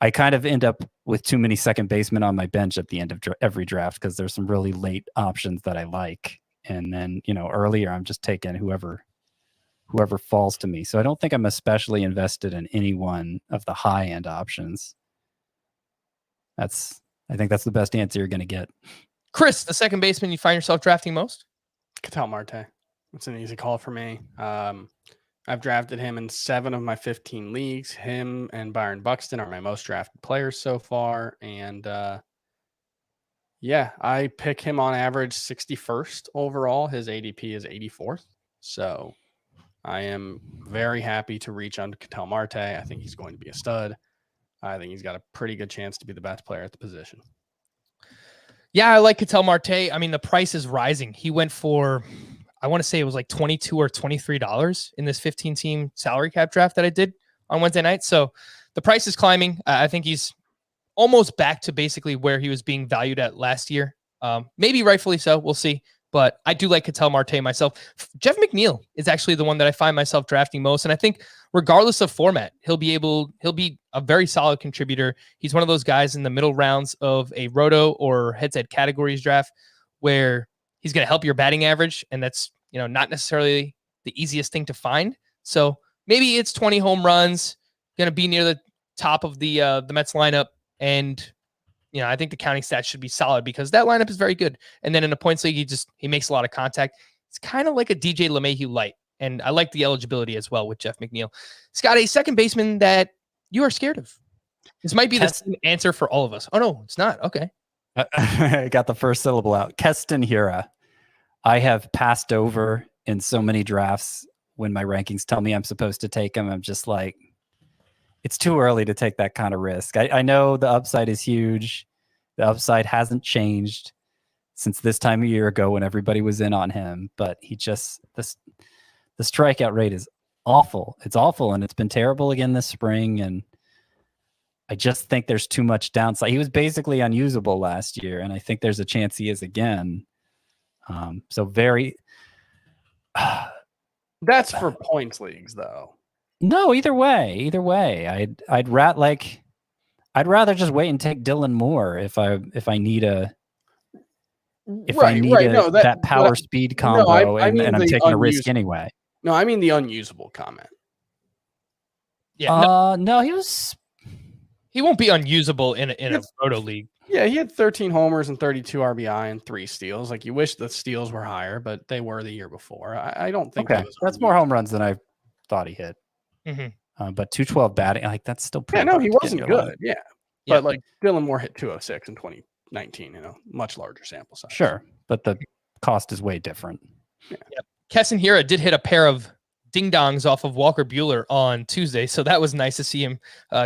I kind of end up with too many second basemen on my bench at the end of every draft because there's some really late options that I like, and then earlier I'm just taking whoever whoever falls to me. So I don't think I'm especially invested in any one of the high end options. I think that's the best answer you're going to get. Chris, the second baseman you find yourself drafting most? Ketel Marte. It's an easy call for me. I've drafted him in 7 of my 15 leagues. Him and Byron Buxton are my most drafted players so far. And I pick him on average 61st overall. His ADP is 84th. So I am very happy to reach on Ketel Marte. I think he's going to be a stud. I think he's got a pretty good chance to be the best player at the position. Yeah, I like Ketel Marte. I mean, the price is rising. He went for, I want to say it was like $22 or $23 in this 15-team salary cap draft that I did on Wednesday night. So the price is climbing. I think he's almost back to basically where he was being valued at last year. Maybe rightfully so. We'll see. But I do like Ketel Marte myself. Jeff McNeil is actually the one that I find myself drafting most. And I think regardless of format, he'll be a very solid contributor. He's one of those guys in the middle rounds of a roto or head-to-head categories draft where he's going to help your batting average. And that's, not necessarily the easiest thing to find. So maybe it's 20 home runs, going to be near the top of the Mets lineup. And I think the counting stats should be solid because that lineup is very good. And then in a points league, he makes a lot of contact. It's kind of like a DJ LeMahieu light. And I like the eligibility as well with Jeff McNeil. Scott, a second baseman that you are scared of. This might be the same answer for all of us. Oh, no, it's not. Okay. I got the first syllable out. Keston Hiura. I have passed over in so many drafts when my rankings tell me I'm supposed to take him. I'm just like, it's too early to take that kind of risk. I know the upside is huge. The upside hasn't changed since this time a year ago when everybody was in on him, but the strikeout rate is awful. It's awful, and it's been terrible again this spring, and I just think there's too much downside. He was basically unusable last year, and I think there's a chance he is again. That's for points leagues, though. No, either way, I'd rather just wait and take Dylan Moore if I need that power speed combo, and I'm taking a risk anyway. No, I mean the unusable comment. Yeah. No, he won't be unusable in a roto league. Yeah, he had 13 homers and 32 RBI and 3 steals. Like, you wish the steals were higher, but they were the year before. I don't think that's more home runs than I thought he hit. Mm-hmm. But 212 batting, like that's still pretty. Yeah, no, he wasn't good. Yeah. Yeah. But like Dylan Moore hit 206 in 2019, much larger sample size. Sure, but the cost is way different. Yeah. Yep. Keston Hiura did hit a pair of ding-dongs off of Walker Buehler on Tuesday, so that was nice to see him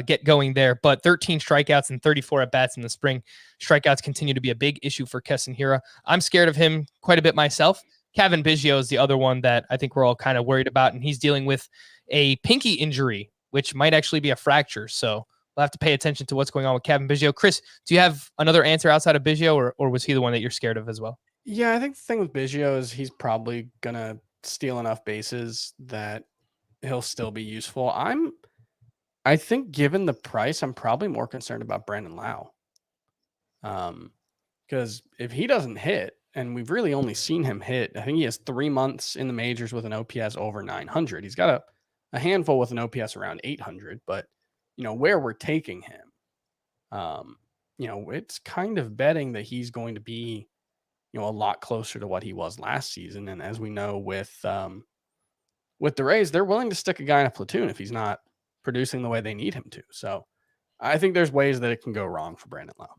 get going there. But 13 strikeouts and 34 at-bats in the spring. Strikeouts continue to be a big issue for Keston Hiura. I'm scared of him quite a bit myself. Kevin Biggio is the other one that I think we're all kind of worried about, and he's dealing with a pinky injury, which might actually be a fracture. So we'll have to pay attention to what's going on with Kevin Biggio. Chris, do you have another answer outside of Biggio, or was he the one that you're scared of as well? Yeah, I think the thing with Biggio is he's probably going to steal enough bases that he'll still be useful. I think given the price, I'm probably more concerned about Brandon Lau. Because if he doesn't hit, and we've really only seen him hit, I think he has 3 months in the majors with an OPS over 900. He's got a handful with an OPS around 800, but where we're taking him, it's kind of betting that he's going to be, a lot closer to what he was last season. And as we know with the Rays, they're willing to stick a guy in a platoon if he's not producing the way they need him to. So I think there's ways that it can go wrong for Brandon Lau.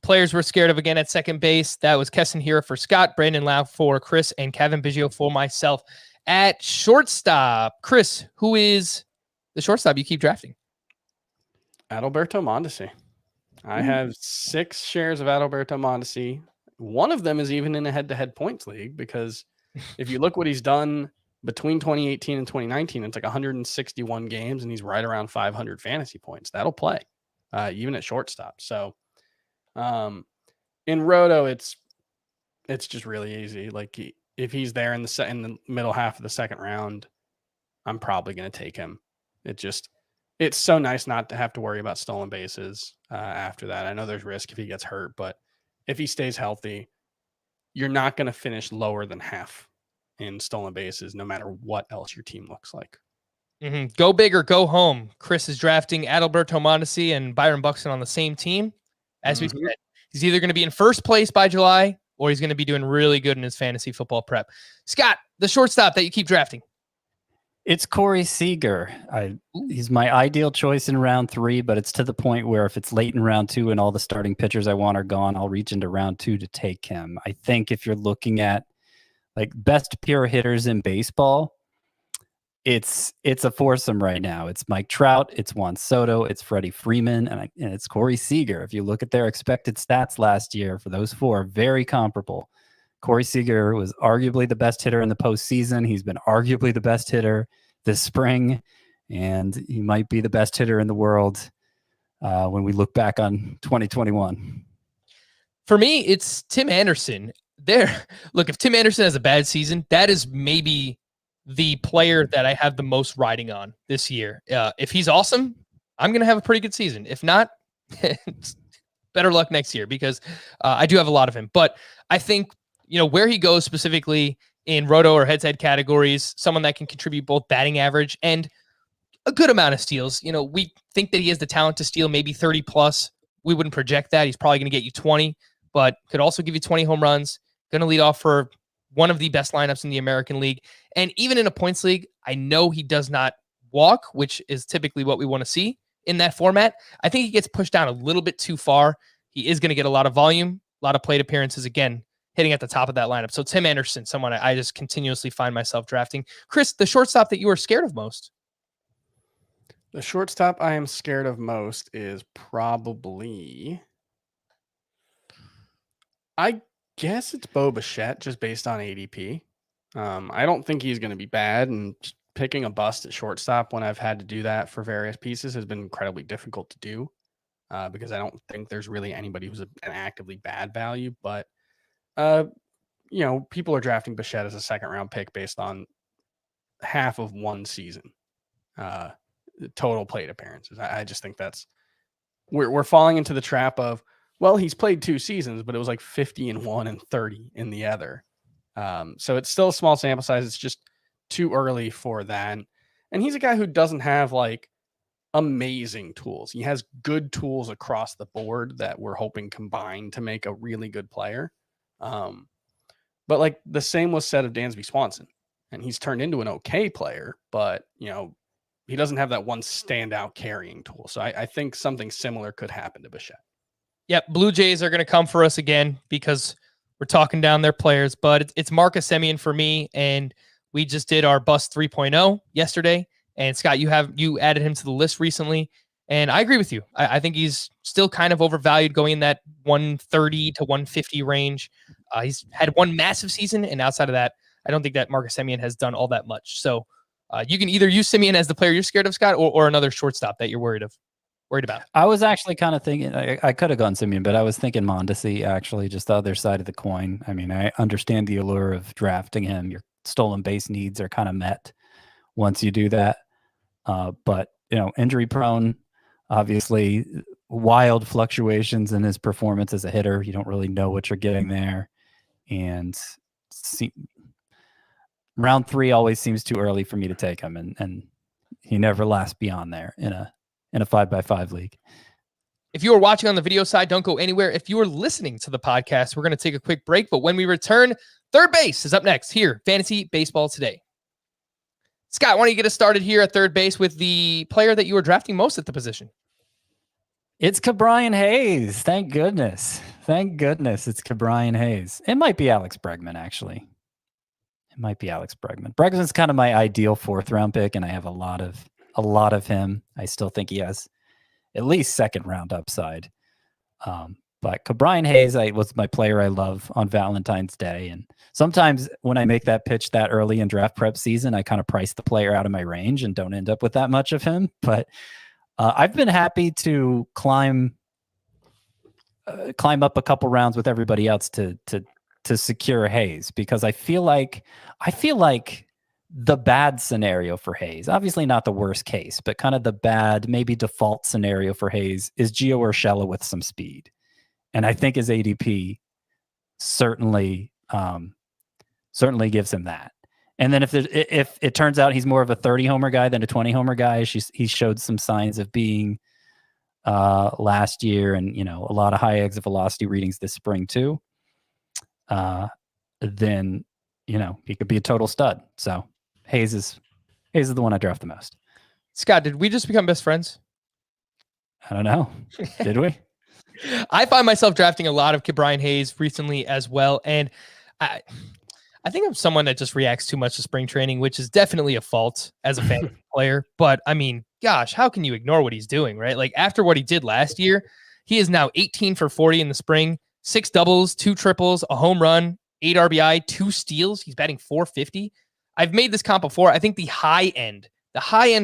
Players we're scared of again at second base. That was Keston Hiura for Scott, Brandon Lau for Chris, and Kevin Biggio for myself. At shortstop, Chris, who is the shortstop you keep drafting? Adalberto Mondesi. I have 6 shares of Adalberto Mondesi. One of them is even in a head-to-head points league, because if you look what he's done between 2018 and 2019, it's like 161 games, and he's right around 500 fantasy points. That'll play, even at shortstop. So in Roto, it's just really easy. Like, if he's there in the middle half of the second round, I'm probably going to take him. It's so nice not to have to worry about stolen bases after that. I know there's risk if he gets hurt, but if he stays healthy, you're not going to finish lower than half in stolen bases, no matter what else your team looks like. Go big or go home. Chris is drafting Adalberto Mondesi and Byron Buxton on the same team. As we said, he's either going to be in first place by July or he's going to be doing really good in his fantasy football prep. Scott, the shortstop that you keep drafting. It's Corey Seager. He's my ideal choice in round 3, but it's to the point where if it's late in round 2 and all the starting pitchers I want are gone, I'll reach into round 2 to take him. I think if you're looking at like best pure hitters in baseball, it's a foursome right now. It's Mike Trout, it's Juan Soto, it's Freddie Freeman, and it's Corey Seager. If you look at their expected stats last year for those 4, very comparable. Corey Seager was arguably the best hitter in the postseason. He's been arguably the best hitter this spring, and he might be the best hitter in the world when we look back on 2021. For me, it's Tim Anderson. Look, if Tim Anderson has a bad season, that is maybe the player that I have the most riding on this year. If he's awesome, I'm going to have a pretty good season. If not, better luck next year because I do have a lot of him. But I think, where he goes specifically in roto or head-to-head categories, someone that can contribute both batting average and a good amount of steals. We think that he has the talent to steal maybe 30 plus. We wouldn't project that. He's probably going to get you 20, but could also give you 20 home runs. Going to lead off for one of the best lineups in the American League. And even in a points league, I know he does not walk, which is typically what we want to see in that format. I think he gets pushed down a little bit too far. He is going to get a lot of volume, a lot of plate appearances, again, hitting at the top of that lineup. So Tim Anderson, someone I just continuously find myself drafting. Chris, the shortstop that you are scared of most? The shortstop I am scared of most is probably, I guess it's Bo Bichette, just based on ADP. I don't think he's going to be bad, and picking a bust at shortstop when I've had to do that for various pieces has been incredibly difficult to do because I don't think there's really anybody who's an actively bad value. But, people are drafting Bichette as a second-round pick based on half of one season, total plate appearances. I just think we're falling into the trap of, well, he's played 2 seasons, but it was like 50 in one and 30 in the other. So it's still a small sample size. It's just too early for that. And he's a guy who doesn't have like amazing tools. He has good tools across the board that we're hoping combine to make a really good player. But like the same was said of Dansby Swanson, and he's turned into an okay player, but he doesn't have that one standout carrying tool. So I think something similar could happen to Bichette. Yep, Blue Jays are going to come for us again because we're talking down their players, but it's Marcus Semien for me, and we just did our Bust 3.0 yesterday, and Scott, you added him to the list recently, and I agree with you. I think he's still kind of overvalued going in that 130 to 150 range. He's had one massive season, and outside of that, I don't think that Marcus Semien has done all that much. So you can either use Semien as the player you're scared of, Scott, or another shortstop that you're worried about. I was actually kind of thinking I could have gone Semien, but I was thinking Mondesi, actually, just the other side of the coin. I mean, I understand the allure of drafting him. Your stolen base needs are kind of met once you do that. But, injury prone, obviously wild fluctuations in his performance as a hitter. You don't really know what you're getting there. And round 3 always seems too early for me to take him. And he never lasts beyond there in a 5x5 league. If you are watching on the video side, don't go anywhere. If you are listening to the podcast, we're going to take a quick break. But when we return, third base is up next here, Fantasy Baseball Today. Scott, why don't you get us started here at third base with the player that you were drafting most at the position? It's Ke'Bryan Hayes. Thank goodness. It's Ke'Bryan Hayes. It might be Alex Bregman, actually. It might be Alex Bregman. Bregman's kind of my ideal 4th-round pick, and I have a lot of him. I still think he has at least 2nd-round upside. But Ke'Bryan Hayes was my player I love on Valentine's Day. And sometimes when I make that pitch that early in draft prep season, I kind of price the player out of my range and don't end up with that much of him. But I've been happy to climb up a couple rounds with everybody else to secure Hayes, because I feel like the bad scenario for Hayes, obviously not the worst case, but kind of the bad, maybe default scenario for Hayes is Gio Urshela with some speed. And I think his ADP certainly gives him that. And then if it turns out he's more of a 30 homer guy than a 20 homer guy, he showed some signs of being last year, and a lot of high exit velocity readings this spring too. Then he could be a total stud. So Hayes is the one I draft the most. Scott, did we just become best friends? I don't know. Did we? I find myself drafting a lot of Brian Hayes recently as well, and I think I'm someone that just reacts too much to spring training, which is definitely a fault as a fantasy player. But I mean, gosh, how can you ignore what he's doing, right? Like after what he did last year, he is now 18 for 40 in the spring, 6 doubles, 2 triples, a home run, 8 RBI, 2 steals. He's batting .450. I've made this comp before. I think the high end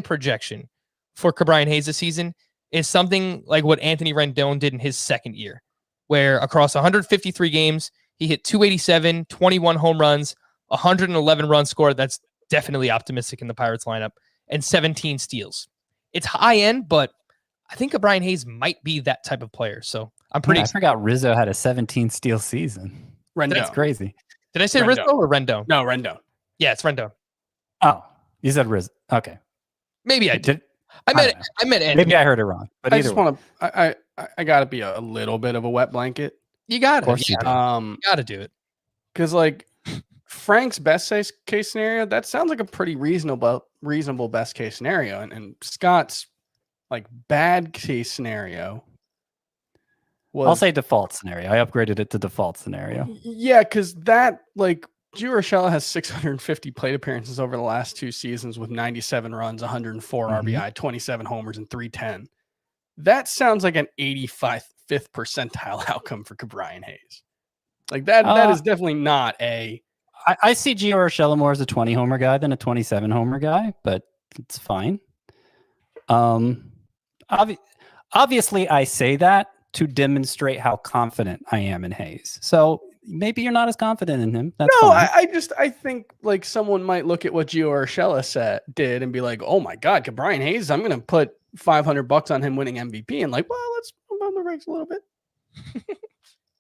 projection for Brian Hayes this season is something like what Anthony Rendon did in his second year, where across 153 games, he hit 287, 21 home runs, 111 runs scored. That's definitely optimistic in the Pirates lineup, and 17 steals. It's high end, but I think Brian Hayes might be that type of player. So I'm pretty. I forgot Rizzo had a 17 steal season. Rendon. That's crazy. Did I say Rendon. Rizzo or Rendon? No, Rendon. Yeah, it's Rendon. Oh, you said Rizzo. Okay. Maybe I did. I meant Anthony. Maybe I heard it wrong. But I just want to. I got to be a little bit of a wet blanket. You got it. You got to do it. Because like Frank's best case scenario, that sounds like a pretty reasonable best case scenario, and Scott's like bad case scenario. I'll say default scenario. I upgraded it to default scenario. Yeah, because that like Gio Urshela has 650 plate appearances over the last 2 seasons with 97 runs, 104 RBI, 27 homers, and 310. That sounds like an 85th percentile outcome for Brian Hayes. Like that is definitely not a. I see Gio Urshela more as a 20 homer guy than a 27 homer guy, but it's fine. Obviously, I say that to demonstrate how confident I am in Hayes. So maybe you're not as confident in him. That's fine. I think like someone might look at what Gio Urshela did and be like, oh my God, Brian Hayes, I'm going to put $500 on him winning MVP, and like, well, let's pump on the brakes a little bit.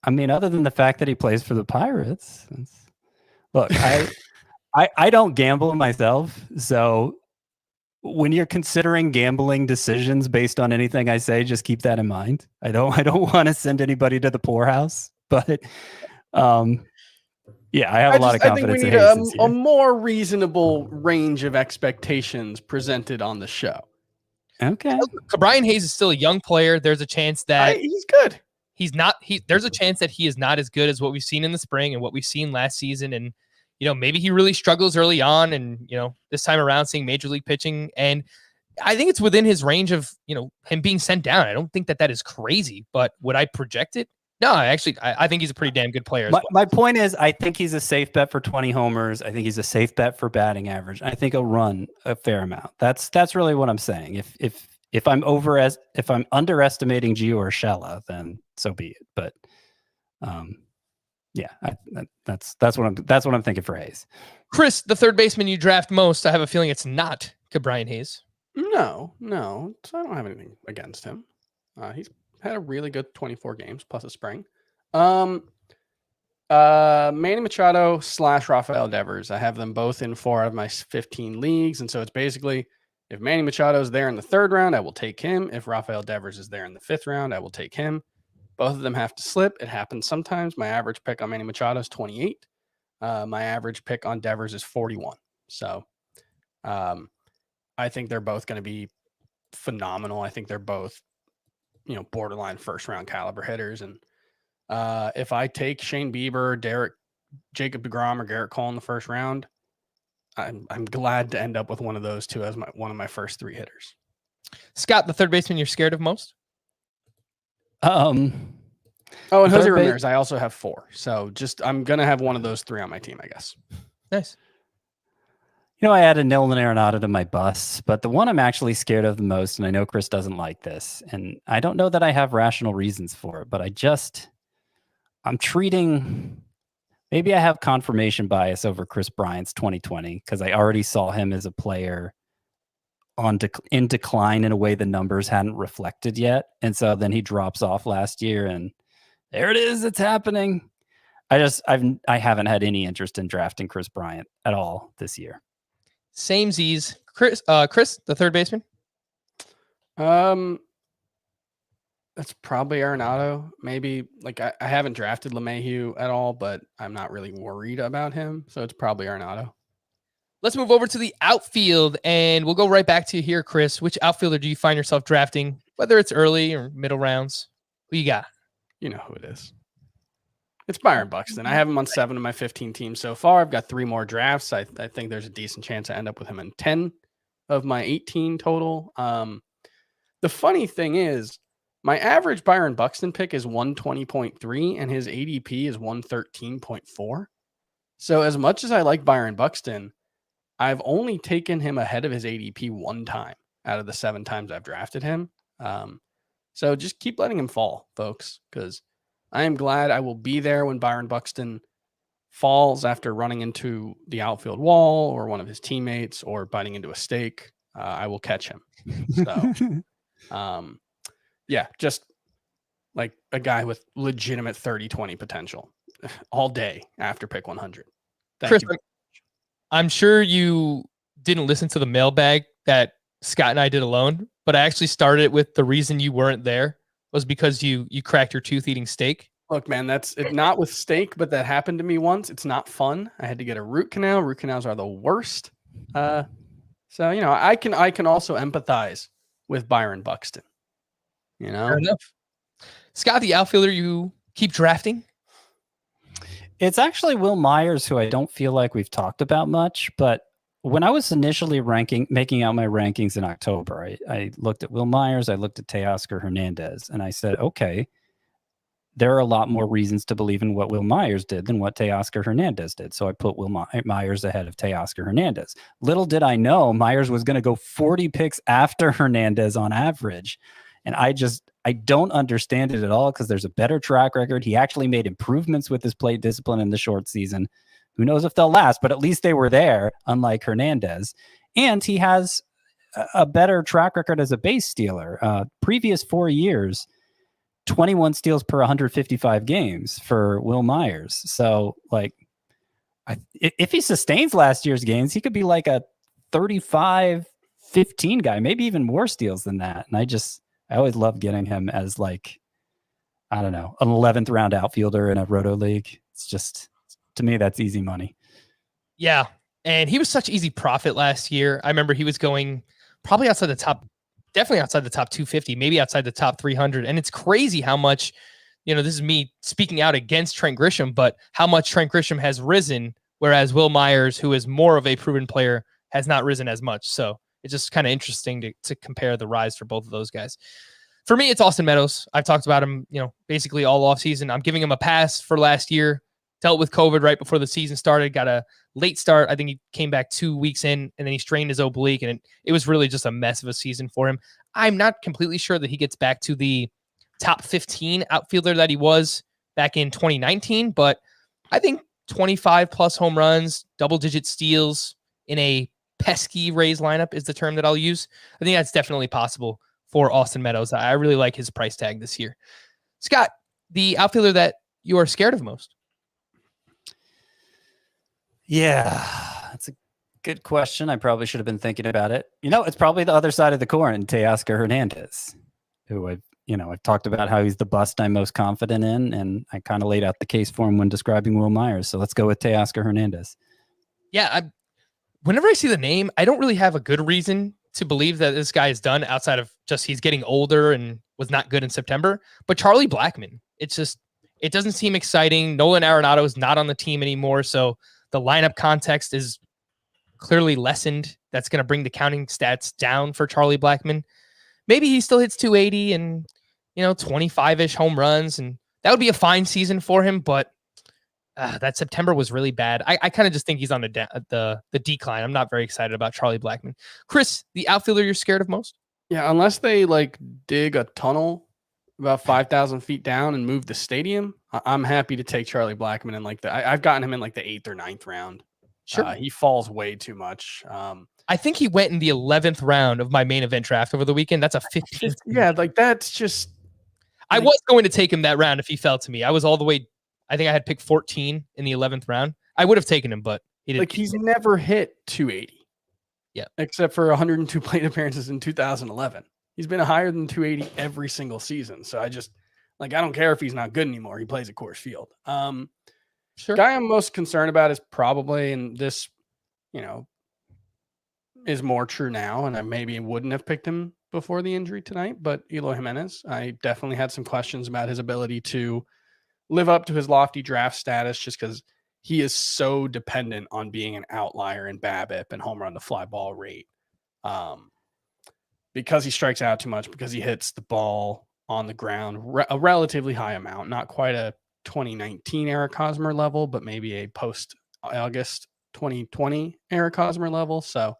I mean, other than the fact that he plays for the Pirates, look, I don't gamble myself, so when you're considering gambling decisions based on anything I say, just keep that in mind. I don't want to send anybody to the poorhouse, but yeah, I have a lot of confidence. I think we need a more reasonable range of expectations presented on the show. Okay. Brian Hayes is still a young player. There's a chance that he's good. He's not. There's a chance that he is not as good as what we've seen in the spring and what we've seen last season. And maybe he really struggles early on. And this time around, seeing major league pitching, and I think it's within his range of him being sent down. I don't think that is crazy. But would I project it? No, I think he's a pretty damn good player. My point is, I think he's a safe bet for 20 homers. I think he's a safe bet for batting average. I think he'll run a fair amount. That's really what I'm saying. If I'm underestimating Gio Urshela, then so be it. But yeah, that's what I'm thinking for Hayes. Chris, the third baseman you draft most, I have a feeling it's not Brian Hayes. No. So I don't have anything against him. He's had a really good 24 games plus a spring. Manny Machado / Rafael Devers. I have them both in 4 out of my 15 leagues. And so it's basically, if Manny Machado is there in the 3rd round, I will take him. If Rafael Devers is there in the 5th round, I will take him. Both of them have to slip. It happens sometimes. My average pick on Manny Machado is 28. My average pick on Devers is 41. So I think they're both going to be phenomenal. I think they're both borderline 1st round caliber hitters. And if I take Shane Bieber, Jacob deGrom, or Garrett Cole in the 1st round, I'm glad to end up with one of those 2 as one of my first 3 hitters. Scott, the third baseman you're scared of most? And Jose Ramirez, I also have 4. So I'm gonna have one of those 3 on my team, I guess. Nice. I added Nolan Arenado to my bus, but the one I'm actually scared of the most, and I know Chris doesn't like this, and I don't know that I have rational reasons for it, but I'm treating, maybe I have confirmation bias over Chris Bryant's 2020 because I already saw him as a player in decline in a way the numbers hadn't reflected yet. And so then he drops off last year, and there it is. It's happening. I haven't had any interest in drafting Chris Bryant at all this year. Same Z's. Chris, the third baseman. That's probably Arenado. Maybe like I haven't drafted LeMahieu at all, but I'm not really worried about him. So it's probably Arenado. Let's move over to the outfield, and we'll go right back to you here, Chris. Which outfielder do you find yourself drafting, whether it's early or middle rounds? Who you got? You know who it is. It's Byron Buxton. I have him on 7 of my 15 teams so far. I've got 3 more drafts. I think there's a decent chance I end up with him in 10 of my 18 total. The funny thing is, my average Byron Buxton pick is 120.3 and his ADP is 113.4. So as much as I like Byron Buxton, I've only taken him ahead of his ADP 1 time out of the 7 times I've drafted him. So just keep letting him fall, folks, because I am glad I will be there when Byron Buxton falls after running into the outfield wall or one of his teammates or biting into a stake. I will catch him. So, yeah, just like a guy with legitimate 30-20 potential all day after pick 100. Chris, I'm sure you didn't listen to the mailbag that Scott and I did alone, but I actually started with the reason you weren't there was because you cracked your tooth eating steak. Look, man, that's not with steak, but that happened to me once. It's not fun. I had to get a root canal. Root canals are the worst. So, you know, I can also empathize with Byron Buxton. You know, fair enough. Scott, the outfielder you keep drafting? It's actually Will Myers, who I don't feel like we've talked about much, but when I was initially making out my rankings in October, I looked at Will Myers, I looked at Teoscar Hernandez, and I said, okay, there are a lot more reasons to believe in what Will Myers did than what Teoscar Hernandez did. So I put Will Myers ahead of Teoscar Hernandez. Little did I know Myers was going to go 40 picks after Hernandez on average. And I don't understand it at all because there's a better track record. He actually made improvements with his plate discipline in the short season. Who knows if they'll last, but at least they were there, unlike Hernandez. And he has a better track record as a base stealer. Previous 4 years, 21 steals per 155 games for Will Myers. So, like, if he sustains last year's gains, he could be like a 35-15 guy, maybe even more steals than that. And I always love getting him as, like, I don't know, an 11th round outfielder in a roto league. It's just, to me, that's easy money. Yeah. And he was such easy profit last year. I remember he was going probably outside the top, definitely outside the top 250, maybe outside the top 300. And it's crazy how much, you know, this is me speaking out against Trent Grisham, but how much Trent Grisham has risen, whereas Will Myers, who is more of a proven player, has not risen as much. So it's just kind of interesting to compare the rise for both of those guys. For me, it's Austin Meadows. I've talked about him, you know, basically all offseason. I'm giving him a pass for last year. Dealt with COVID right before the season started, got a late start. I think he came back 2 weeks in, and then he strained his oblique, and it was really just a mess of a season for him. I'm not completely sure that he gets back to the top 15 outfielder that he was back in 2019, but I think 25-plus home runs, double-digit steals in a pesky Rays lineup is the term that I'll use. I think that's definitely possible for Austin Meadows. I really like his price tag this year. Scott, the outfielder that you are scared of most? Yeah, that's a good question. I probably should have been thinking about it. You know, it's probably the other side of the coin, Teoscar Hernandez, who I've talked about how he's the bust I'm most confident in, and I kind of laid out the case for him when describing Will Myers. So let's go with Teoscar Hernandez. Yeah, whenever I see the name, I don't really have a good reason to believe that this guy is done outside of just he's getting older and was not good in September. But Charlie Blackmon, it doesn't seem exciting. Nolan Arenado is not on the team anymore, so the lineup context is clearly lessened. That's going to bring the counting stats down for Charlie Blackmon. Maybe he still hits 280 and, 25-ish home runs, and that would be a fine season for him. But that September was really bad. I kind of just think he's on the decline. I'm not very excited about Charlie Blackmon. Chris, the outfielder you're scared of most? Yeah, unless they dig a tunnel about 5,000 feet down and move the stadium, I'm happy to take Charlie Blackmon in I've gotten him in the 8th or 9th round. Sure. He falls way too much. I think he went in the 11th round of my main event draft over the weekend. That's a 15th. Yeah, that's just. I was going to take him that round if he fell to me. I was all the way I think I had picked 14 in the 11th round. I would have taken him, but he didn't. Like he's never hit 280. Yeah. Except for 102 plate appearances in 2011. He's been higher than 280 every single season. So I don't care if he's not good anymore. He plays at Coors Field. Sure. Guy I'm most concerned about is probably, and this, is more true now, and I maybe wouldn't have picked him before the injury tonight, but Eloy Jimenez. I definitely had some questions about his ability to live up to his lofty draft status just because he is so dependent on being an outlier in BABIP and home run to fly ball rate. Because he strikes out too much, because he hits the ball on the ground a relatively high amount, not quite a 2019 Eric Hosmer level, but maybe a post August 2020 Eric Hosmer level. So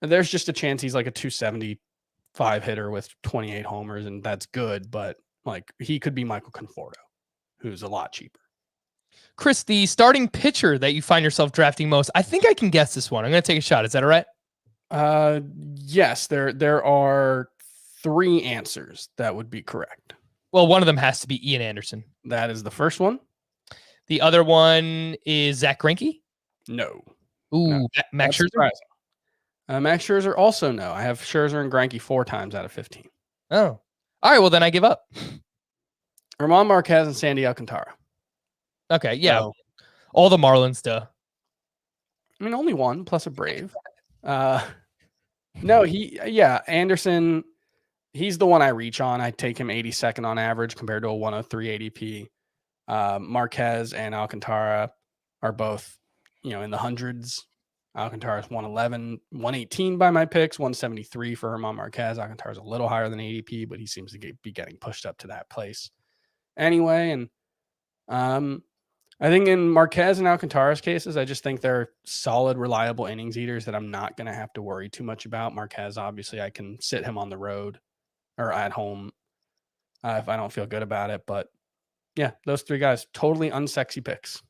there's just a chance he's like a 275 hitter with 28 homers, and that's good, but like he could be Michael Conforto, who's a lot cheaper. Chris, the starting pitcher that you find yourself drafting most, I think I can guess this one. I'm going to take a shot. Is that all right? Yes, there are 3 answers that would be correct. Well, one of them has to be Ian Anderson. That is the first one. The other one is Zach Greinke. No. Ooh, No. Max Scherzer. Surprising. Max Scherzer also no. I have Scherzer and Greinke 4 times out of 15. Oh, all right. Well, then I give up. Ramon Marquez and Sandy Alcantara. Okay, yeah. So, All the Marlins, duh. I mean, only one plus a Brave. No, Anderson. He's the one I reach on. I take him 82nd on average compared to a 103 ADP. Marquez and Alcantara are both, in the hundreds. Alcantara's 111, 118 by my picks, 173 for Ramon Marquez. Alcantara's a little higher than ADP, but he seems to be getting pushed up to that place anyway. And I think in Marquez and Alcantara's cases, I just think they're solid, reliable innings eaters that I'm not going to have to worry too much about. Marquez, obviously, I can sit him on the road or at home if I don't feel good about it. But yeah, those 3 guys, totally unsexy picks.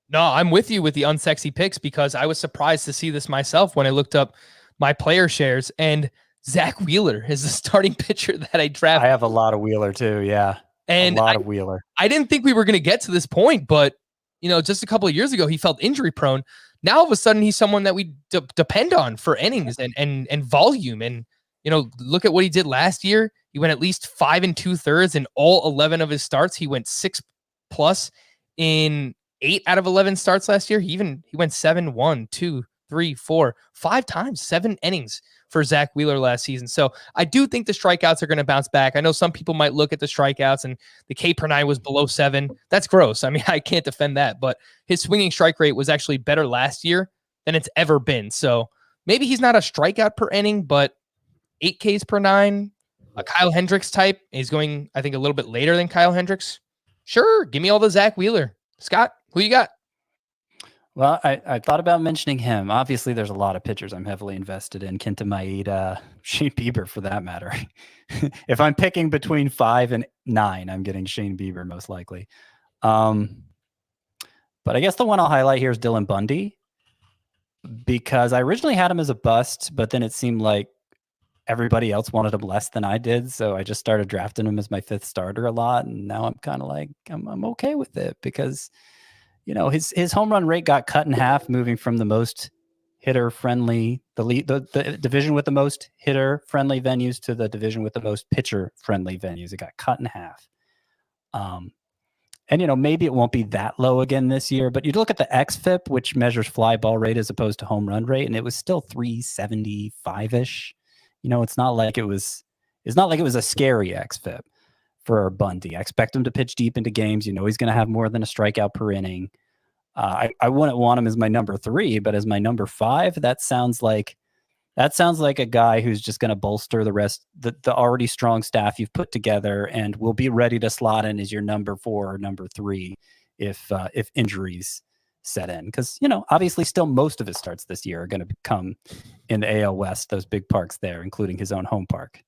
No, I'm with you with the unsexy picks because I was surprised to see this myself when I looked up my player shares, and Zach Wheeler is the starting pitcher that I drafted. I have a lot of Wheeler too. Yeah. And a lot of Wheeler. I didn't think we were going to get to this point, but just a couple of years ago, he felt injury prone. Now, all of a sudden, he's someone that we depend on for innings and volume. And, look at what he did last year. He went at least 5 2/3 in all 11 of his starts. He went 6+ in 8 out of 11 starts last year. He went 7, 1, 2, 3, 4, 5 times, 7 innings for Zach Wheeler last season. So I do think the strikeouts are going to bounce back. I know some people might look at the strikeouts and the K per 9 was below 7. That's gross. I mean, I can't defend that, but his swinging strike rate was actually better last year than it's ever been. So maybe he's not a strikeout per inning, but 8 Ks per 9, a Kyle Hendricks type. He's going, I think, a little bit later than Kyle Hendricks. Sure. Give me all the Zach Wheeler. Scott, who you got? Well, I thought about mentioning him. Obviously, there's a lot of pitchers I'm heavily invested in. Kenta Maeda, Shane Bieber, for that matter. If I'm picking between 5 and 9, I'm getting Shane Bieber most likely. But I guess the one I'll highlight here is Dylan Bundy, because I originally had him as a bust, but then it seemed like everybody else wanted him less than I did. So I just started drafting him as my 5th starter a lot. And now I'm kind of like, I'm okay with it because, his home run rate got cut in half, moving from the most hitter friendly, the division with the most hitter friendly venues to the division with the most pitcher friendly venues. It got cut in half. And, maybe it won't be that low again this year, but you look at the XFIP, which measures fly ball rate as opposed to home run rate, and it was still 375-ish. It's not like it was a scary XFIP for Bundy. I expect him to pitch deep into games. He's going to have more than a strikeout per inning. I wouldn't want him as my number 3, but as my number 5, that sounds like a guy who's just going to bolster the already strong staff you've put together and will be ready to slot in as your number 4 or number 3 if injuries set in. Because, obviously still most of his starts this year are going to come in the AL West, those big parks there, including his own home park.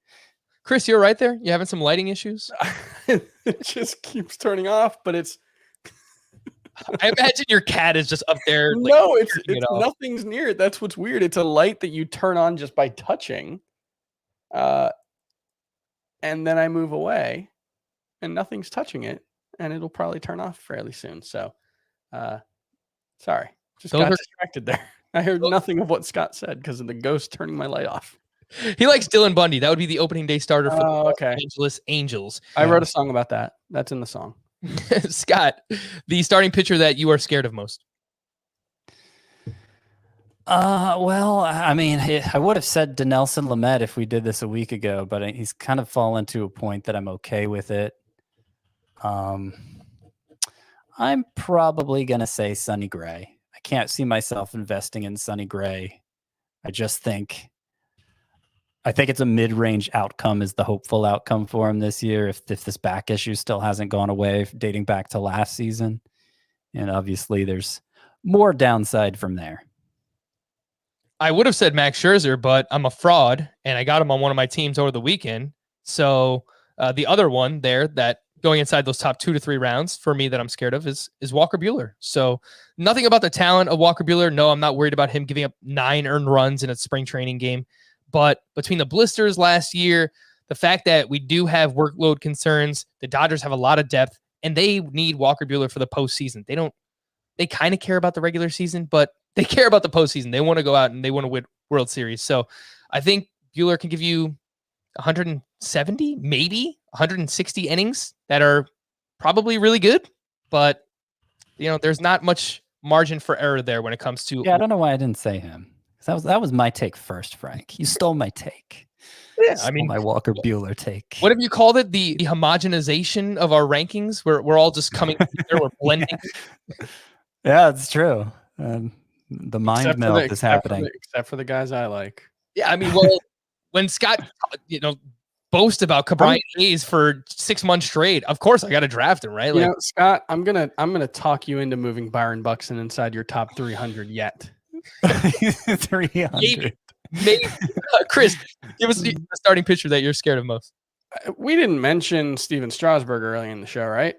Chris, you're right there. You having some lighting issues? It just keeps turning off, but it's... I imagine your cat is just up there. No, it's nothing's near it. That's what's weird. It's a light that you turn on just by touching. And then I move away and nothing's touching it. and it'll probably turn off fairly soon. So, sorry, just Those got are- distracted there. I heard nothing of what Scott said because of the ghost turning my light off. He likes Dylan Bundy. That would be the opening day starter for the Los Okay. Angeles Angels. I wrote a song about that. That's in the song. Scott, the starting pitcher that you are scared of most. Well, I mean, I would have said Dinelson Lamet if we did this a week ago, but he's kind of fallen to a point that I'm okay with it. I'm probably going to say Sonny Gray. I can't see myself investing in Sonny Gray. I think it's a mid-range outcome is the hopeful outcome for him this year if this back issue still hasn't gone away dating back to last season. And obviously there's more downside from there. I would have said Max Scherzer, but I'm a fraud, and I got him on one of my teams over the weekend. So the other one there that going inside those top 2 to 3 rounds for me that I'm scared of is Walker Buehler. So nothing about the talent of Walker Buehler. No, I'm not worried about him giving up 9 earned runs in a spring training game. But between the blisters last year, the fact that we do have workload concerns, the Dodgers have a lot of depth, and they need Walker Buehler for the postseason. They kind of care about the regular season, but they care about the postseason. They want to go out and they want to win World Series. So I think Buehler can give you 170, maybe 160 innings that are probably really good, but there's not much margin for error there when it comes to. Yeah, I don't know why I didn't say him. That was my take first, Frank. You stole my take. Yeah, I mean, my Walker Buehler take. What have you called it? The homogenization of our rankings? We're all just coming together. We're blending. Yeah, it's true. The mind melt is happening. Except for the guys I like. Yeah, I mean, well, when Scott, boast about Cabrian Hayes for 6 months straight, of course I got to draft him, right? Scott, I'm gonna talk you into moving Byron Buxton inside your top 300 yet. 300. Maybe. Chris, give us the starting pitcher that you're scared of most. We didn't mention Steven Strasburg early in the show, right?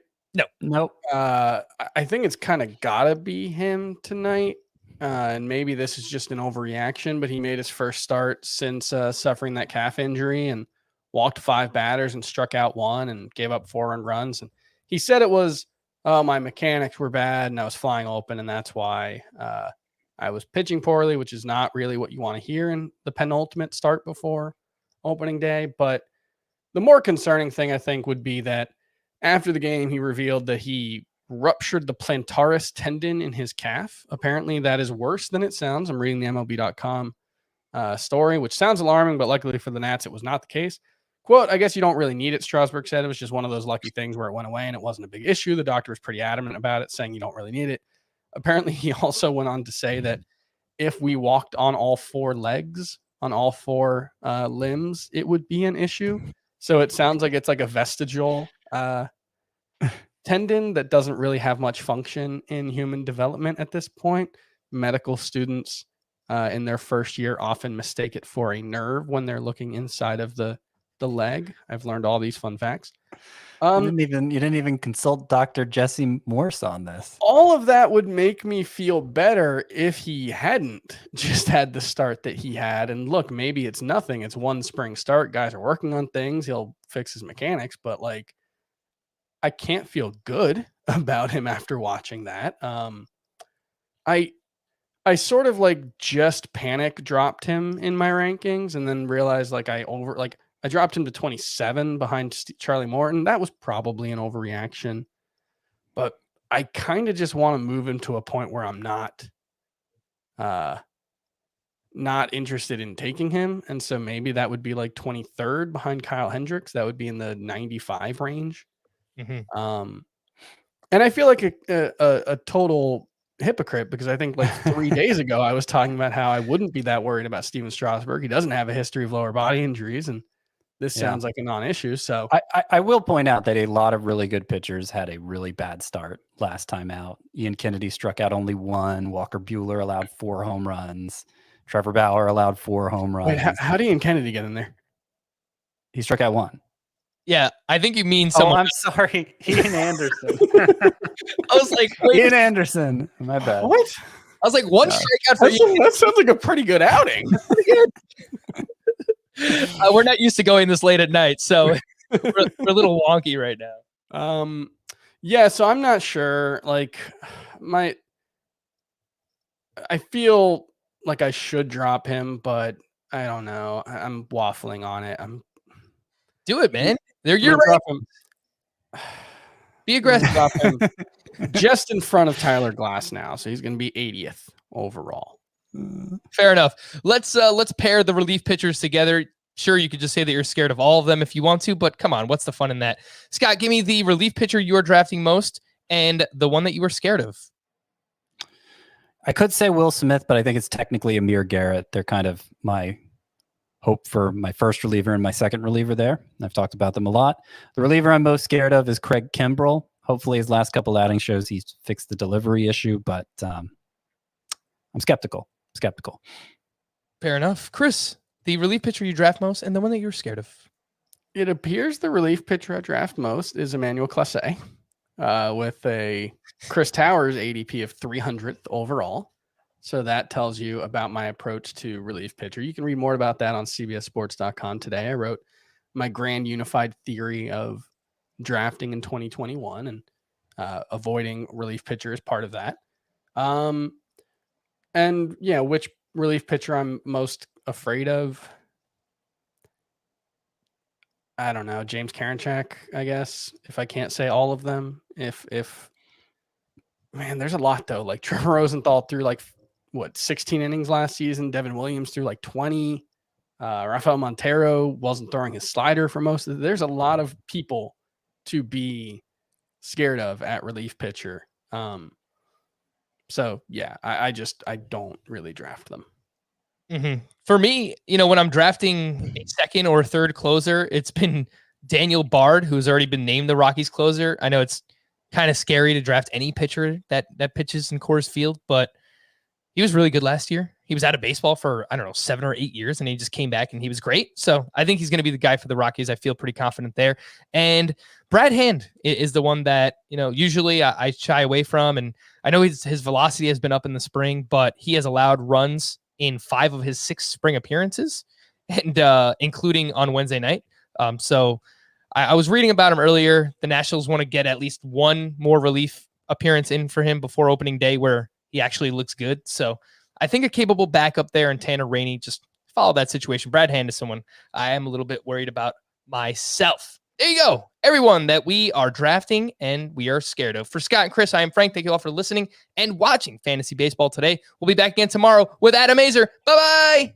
Nope. I think it's kind of gotta be him tonight. And maybe this is just an overreaction, but he made his first start since suffering that calf injury and walked 5 batters and struck out 1 and gave up 4 earned runs. And he said it was, my mechanics were bad and I was flying open, and that's why I was pitching poorly, which is not really what you want to hear in the penultimate start before opening day. But the more concerning thing, I think, would be that after the game, he revealed that he ruptured the plantaris tendon in his calf. Apparently, that is worse than it sounds. I'm reading the MLB.com story, which sounds alarming, but luckily for the Nats, it was not the case. Quote, I guess you don't really need it, Strasburg said. It was just one of those lucky things where it went away and it wasn't a big issue. The doctor was pretty adamant about it, saying you don't really need it. Apparently, he also went on to say that if we walked on all 4 legs, on all 4 limbs, it would be an issue. So it sounds like it's like a vestigial tendon that doesn't really have much function in human development at this point. Medical students in their first year often mistake it for a nerve when they're looking inside of the leg. I've learned all these fun facts. You didn't even consult Dr. Jesse Morse on this. All of that would make me feel better if he hadn't just had the start that he had. And look, maybe it's nothing. It's one spring start. Guys are working on things. He'll fix his mechanics, but I can't feel good about him after watching that. I sort of just panic dropped him in my rankings and then realized I dropped him to 27 behind Charlie Morton. That was probably an overreaction, but I kind of just want to move him to a point where I'm not interested in taking him. And so maybe that would be 23rd behind Kyle Hendricks. That would be in the 95 range. Mm-hmm. And I feel like a total hypocrite because I think 3 days ago I was talking about how I wouldn't be that worried about Steven Strasburg. He doesn't have a history of lower body injuries, and this sounds like a non-issue. So I will point out that a lot of really good pitchers had a really bad start last time out. Ian Kennedy struck out only 1. Walker Buehler allowed 4 home runs. Trevor Bauer allowed 4 home runs. Wait, how did Ian Kennedy get in there? He struck out 1. Yeah, I think you mean someone. Oh, I'm sorry, Ian Anderson. I was like, wait. Ian Anderson. My bad. What? I was like, 1 strikeout for you. That sounds like a pretty good outing. We're not used to going this late at night, so we're a little wonky right now. Yeah, so I'm not sure. Like, I feel like I should drop him, but I don't know. I'm waffling on it. Do it, man. They're I'm your gonna right. drop him. Be I'm gonna aggressive. drop him just in front of Tyler Glass now, so he's gonna be 80th overall. Fair enough. Let's pair the relief pitchers together. Sure, you could just say that you're scared of all of them if you want to, but come on, what's the fun in that? Scott, give me the relief pitcher you are drafting most and the one that you were scared of. I could say Will Smith, but I think it's technically Amir Garrett. They're kind of my hope for my first reliever and my second reliever there. I've talked about them a lot. The reliever I'm most scared of is Craig Kimbrell. Hopefully his last couple outings shows he's fixed the delivery issue, but I'm skeptical. Fair enough. Chris, the relief pitcher you draft most and the one that you're scared of. It appears the relief pitcher I draft most is Emmanuel Clase, with a Chris Towers ADP of 300th overall. So that tells you about my approach to relief pitcher. You can read more about that on cbssports.com today. I wrote my grand unified theory of drafting in 2021 and avoiding relief pitcher as part of that. And yeah, which relief pitcher I'm most afraid of? I don't know, James Karinchak, I guess, if I can't say all of them. If man, there's a lot though. Like Trevor Rosenthal threw like 16 innings last season. Devin Williams threw like 20. Rafael Montero wasn't throwing his slider for most of it. There's a lot of people to be scared of at relief pitcher. So yeah, I don't really draft them. Mm-hmm. For me, when I'm drafting a second or third closer, it's been Daniel Bard, who's already been named the Rockies closer. I know it's kind of scary to draft any pitcher that pitches in Coors Field, but he was really good last year. He was out of baseball for, 7 or 8 years, and he just came back and he was great. So I think he's going to be the guy for the Rockies. I feel pretty confident there. And Brad Hand is the one that, usually I shy away from. And I know his velocity has been up in the spring, but he has allowed runs in 5 of his 6 spring appearances, and including on Wednesday night. So I was reading about him earlier. The Nationals want to get at least one more relief appearance in for him before opening day where he actually looks good. So I think a capable backup there in Tanner Rainey, just follow that situation. Brad Hand is someone I am a little bit worried about myself. There you go. Everyone that we are drafting and we are scared of. For Scott and Chris, I am Frank. Thank you all for listening and watching Fantasy Baseball today. We'll be back again tomorrow with Adam Azer. Bye-bye.